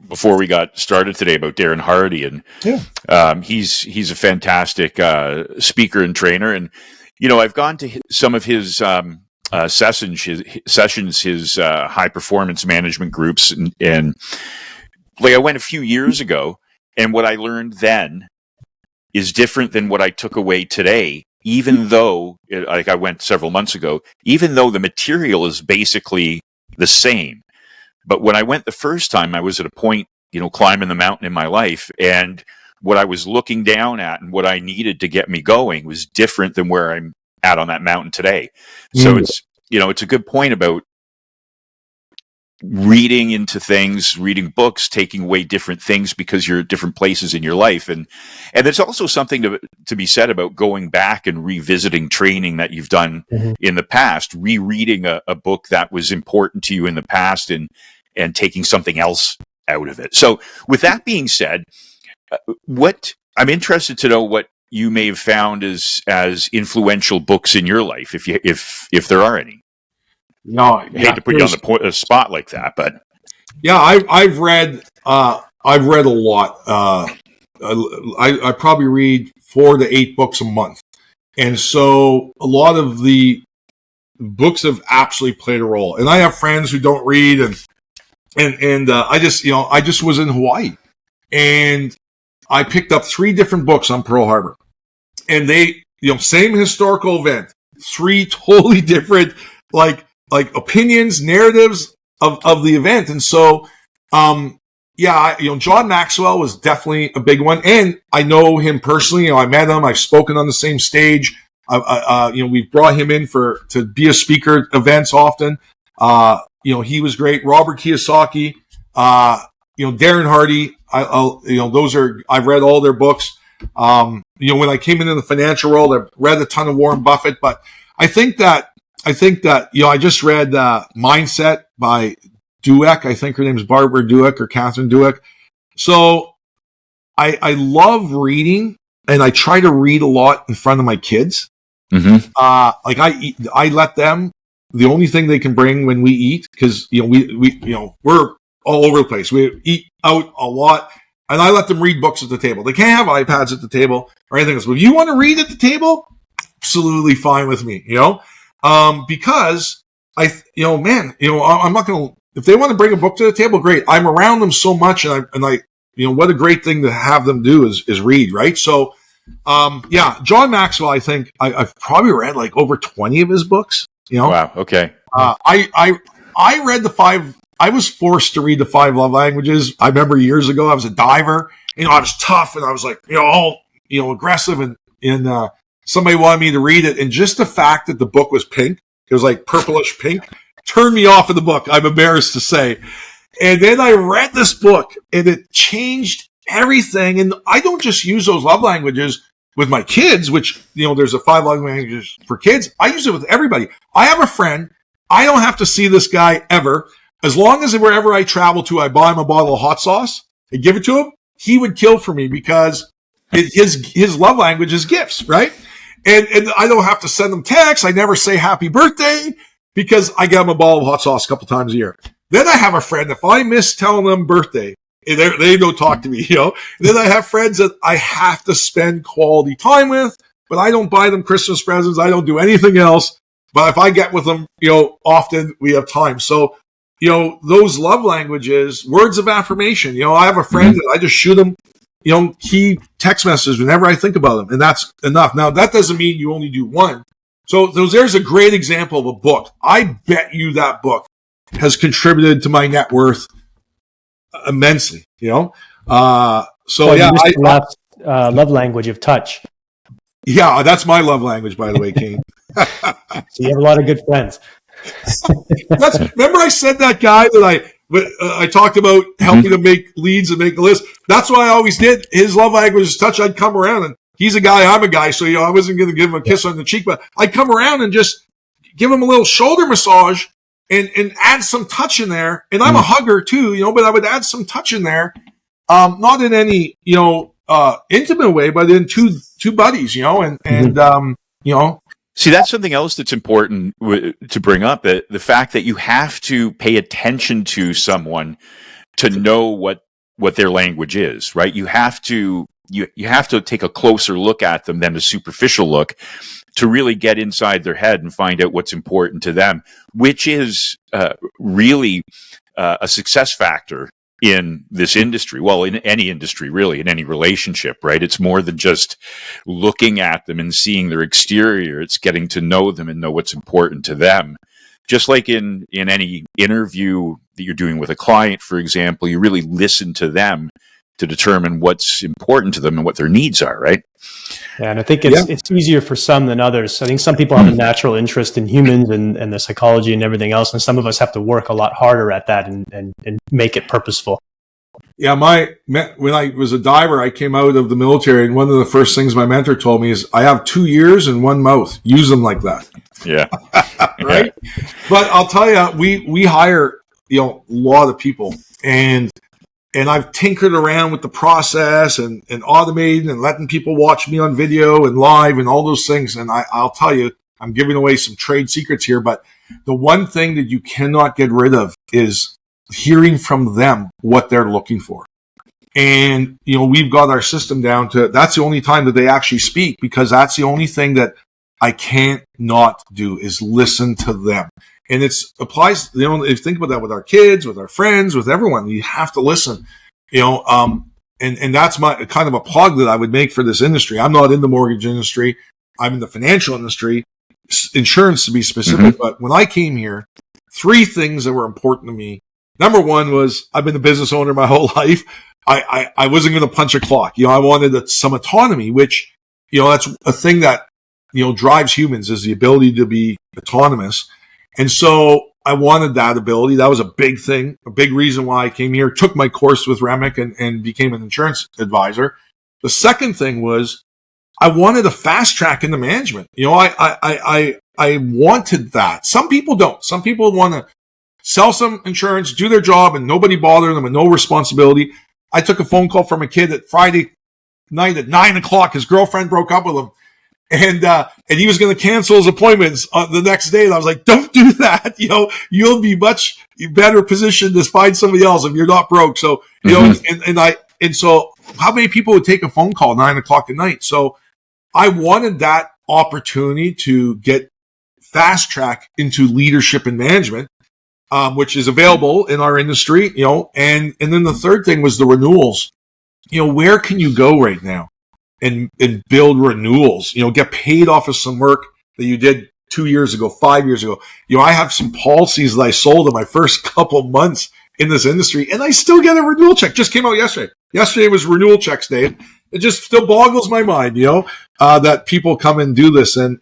before we got started today about Darren Hardy, and he's a fantastic speaker and trainer. And I've gone to some of his sessions, his high performance management groups, and like I went a few years ago, and what I learned then is different than what I took away today, even though, like I went several months ago, even though the material is basically the same. But when I went the first time, I was at a point, climbing the mountain in my life, and what I was looking down at and what I needed to get me going was different than where I'm at on that mountain today. So it's a good point about reading into things, reading books, taking away different things because you're at different places in your life. And there's also something to be said about going back and revisiting training that you've done in the past, rereading a book that was important to you in the past and taking something else out of it. So with that being said, I'm interested to know what you may have found as influential books in your life, if there are any. No, I hate to put you on the spot like that, but I've read a lot. I probably read 4 to 8 books a month, and so a lot of the books have absolutely played a role. And I have friends who don't read, and I just was in Hawaii, and I picked up 3 different books on Pearl Harbor, and they same historical event, 3 totally different like opinions, narratives of the event. And so, John Maxwell was definitely a big one. And I know him personally. I met him. I've spoken on the same stage. We've brought him in to be a speaker at events often. He was great. Robert Kiyosaki, Darren Hardy. I've read all their books. When I came into the financial world, I've read a ton of Warren Buffett, but I think that I just read Mindset by Dueck. I think her name is Barbara Dueck or Catherine Dueck. So I love reading, and I try to read a lot in front of my kids. Mm-hmm. I let them, the only thing they can bring when we eat, because we're all over the place. We eat out a lot, and I let them read books at the table. They can't have iPads at the table or anything else. But if you want to read at the table, absolutely fine with me. Because I'm not going to, if they want to bring a book to the table, great. I'm around them so much, and I what a great thing to have them do is read, right? So, John Maxwell, I think I've probably read like over 20 of his books, Wow. Okay. I read I was forced to read the 5 love languages. I remember years ago, I was a diver, I was tough, and I was like, all, aggressive, and somebody wanted me to read it, and just the fact that the book was pink, it was like purplish pink, turned me off of the book, I'm embarrassed to say. And then I read this book, and it changed everything. And I don't just use those love languages with my kids, which, there's a 5 love languages for kids. I use it with everybody. I have a friend. I don't have to see this guy ever. As long as wherever I travel to, I buy him a bottle of hot sauce and give it to him, he would kill for me because his love language is gifts, right? And I don't have to send them texts. I never say happy birthday because I get them a bottle of hot sauce a couple times a year. Then I have a friend, if I miss telling them birthday, they don't talk to me, Then I have friends that I have to spend quality time with, but I don't buy them Christmas presents. I don't do anything else. But if I get with them, often we have time. So, those love languages, words of affirmation, I have a friend that I just shoot them, key text messages whenever I think about them. And that's enough. Now, that doesn't mean you only do one. So there's a great example of a book. I bet you that book has contributed to my net worth immensely, love language of touch. Yeah, that's my love language, by the way, Kane. So you have a lot of good friends. Remember I said that guy that I talked about helping him make leads and make a list. That's what I always did. His love language is touch. I'd come around, and he's a guy, I'm a guy, so I wasn't going to give him a kiss on the cheek, but I'd come around and just give him a little shoulder massage and add some touch in there. And I'm a hugger too, but I would add some touch in there, not in any intimate way, but in two buddies, and. See, that's something else that's important to bring up, the fact that you have to pay attention to someone to know what their language is, right? You have to take a closer look at them than a superficial look to really get inside their head and find out what's important to them, which is really a success factor in this industry. Well, in any industry, really, in any relationship, right? It's more than just looking at them and seeing their exterior. It's getting to know them and know what's important to them. Just like in any interview that you're doing with a client, for example, you really listen to them to determine what's important to them and what their needs are, right? Yeah, and I think it's easier for some than others. I think some people have a natural interest in humans and the psychology and everything else, and some of us have to work a lot harder at that and make it purposeful. Yeah, when I was a diver, I came out of the military, and one of the first things my mentor told me is, I have 2 ears and 1 mouth. Use them like that. Yeah. Right? But I'll tell you, we hire a lot of people, and I've tinkered around with the process and automating and letting people watch me on video and live and all those things. And I'll tell you, I'm giving away some trade secrets here, but the one thing that you cannot get rid of is hearing from them what they're looking for. And, we've got our system down to, that's the only time that they actually speak, because that's the only thing that I can't not do is listen to them. And it applies, if you think about that with our kids, with our friends, with everyone, you have to listen, and that's my kind of a plug that I would make for this industry. I'm not in the mortgage industry. I'm in the financial industry, insurance to be specific. But when I came here, 3 things that were important to me. Number 1 was, I've been a business owner my whole life. I wasn't going to punch a clock. I wanted some autonomy, which, that's a thing that, drives humans, is the ability to be autonomous. And so I wanted that ability. That was a big thing, a big reason why I came here, took my course with Remick and became an insurance advisor. The second thing was, I wanted a fast track into management. I wanted that. Some people don't. Some people want to sell some insurance, do their job, and nobody bother them and no responsibility. I took a phone call from a kid at Friday night at 9:00. His girlfriend broke up with him. And he was going to cancel his appointments the next day. And I was like, don't do that. You'll be much better positioned to find somebody else if you're not broke. So, and so how many people would take a phone call 9:00 at night? So I wanted that opportunity to get fast track into leadership and management, which is available in our industry, and then the third thing was the renewals. Where can you go right now and build renewals, get paid off of some work that you did 2 years ago, 5 years ago. I have some policies that I sold in my first couple months in this industry, and I still get a renewal check. Just came out yesterday. Yesterday was renewal checks day. It just still boggles my mind, that people come and do this. And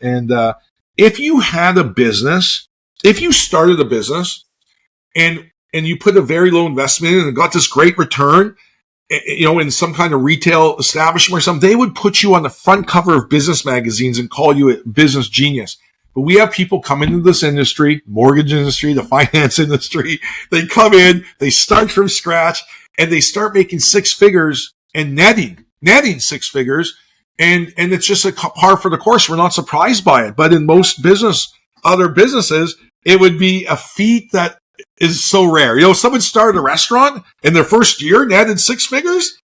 if you had a business, if you started a business and you put a very low investment in and got this great return, in some kind of retail establishment or something, they would put you on the front cover of business magazines and call you a business genius. But we have people come into this industry, mortgage industry, the finance industry. They come in, they start from scratch, and they start making 6 figures and netting 6 figures. And it's just a par for the course. We're not surprised by it. But in most other businesses, it would be a feat that is so rare. Someone started a restaurant in their first year and added 6 figures.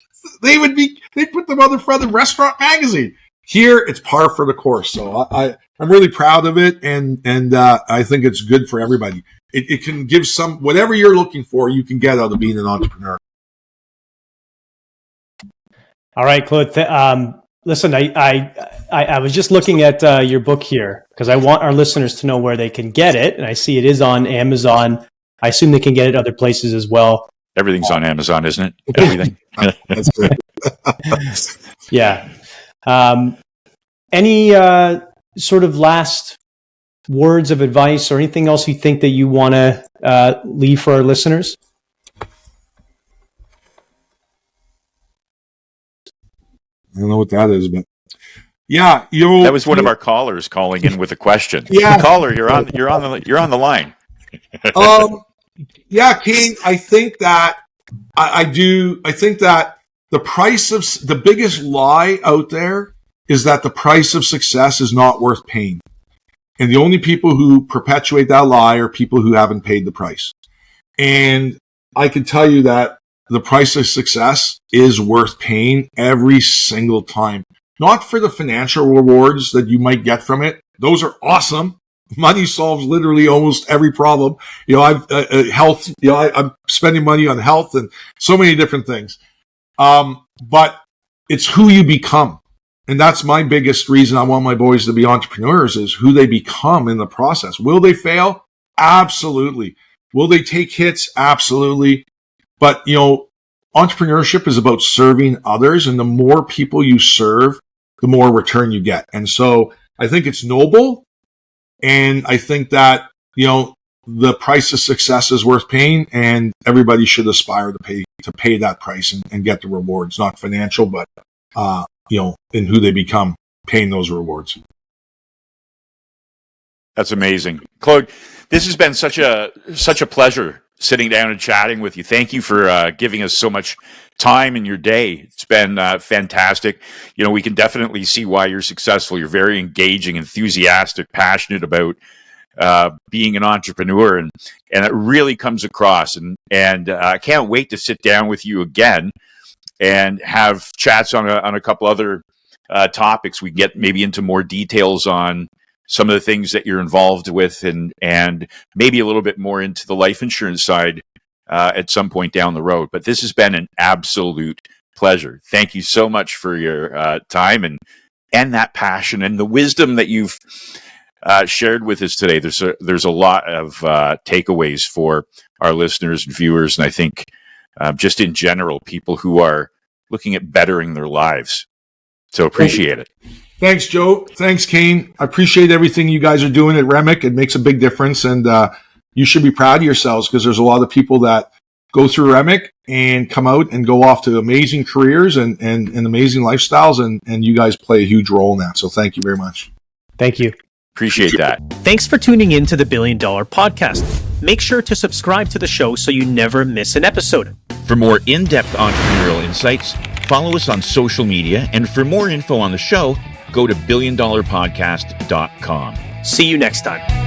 They'd put them on the front of the restaurant magazine. Here, it's par for the course. So I'm really proud of it, and I think it's good for everybody. It can give whatever you're looking for, you can get out of being an entrepreneur. All right, Claude. Listen, I was just looking at your book here because I want our listeners to know where they can get it, and I see it is on Amazon. I assume they can get it other places as well. Everything's on Amazon, isn't it? Everything. That's good. Yeah. any sort of last words of advice or anything else you think that you want to leave for our listeners? I don't know what that is, but yeah, that was one of our callers calling in with a question. Yeah, caller, you're on the line. Yeah, Kane, I think that I think that the biggest lie out there is that the price of success is not worth paying. And the only people who perpetuate that lie are people who haven't paid the price. And I can tell you that the price of success is worth paying every single time. Not for the financial rewards that you might get from it. Those are awesome. Money solves literally almost every problem. Health, I'm spending money on health and so many different things. But it's who you become. And that's my biggest reason I want my boys to be entrepreneurs, is who they become in the process. Will they fail? Absolutely. Will they take hits? Absolutely. But, entrepreneurship is about serving others, and the more people you serve, the more return you get. And so I think it's noble. And I think that, the price of success is worth paying, and everybody should aspire to pay that price and get the rewards, not financial, but, in who they become, paying those rewards. That's amazing. Claude, this has been such a pleasure sitting down and chatting with you. Thank you for giving us so much time in your day. It's been fantastic. We can definitely see why you're successful. You're very engaging, enthusiastic, passionate about being an entrepreneur, and it really comes across. And I can't wait to sit down with you again and have chats on a couple other topics. We get maybe into more details on some of the things that you're involved with, and maybe a little bit more into the life insurance side at some point down the road. But this has been an absolute pleasure. Thank you so much for your time and that passion and the wisdom that you've shared with us today. There's a lot of takeaways for our listeners and viewers, and I think just in general, people who are looking at bettering their lives. So appreciate it. Thanks, Joe. Thanks, Kane. I appreciate everything you guys are doing at Remick. It makes a big difference, and you should be proud of yourselves, because there's a lot of people that go through Remick and come out and go off to amazing careers and amazing lifestyles, and you guys play a huge role in that. So thank you very much. Thank you. Appreciate that. Thanks for tuning in to the $1 Billion Podcast. Make sure to subscribe to the show so you never miss an episode. For more in-depth entrepreneurial insights, follow us on social media, and for more info on the show, go to billiondollarpodcast.com. See you next time.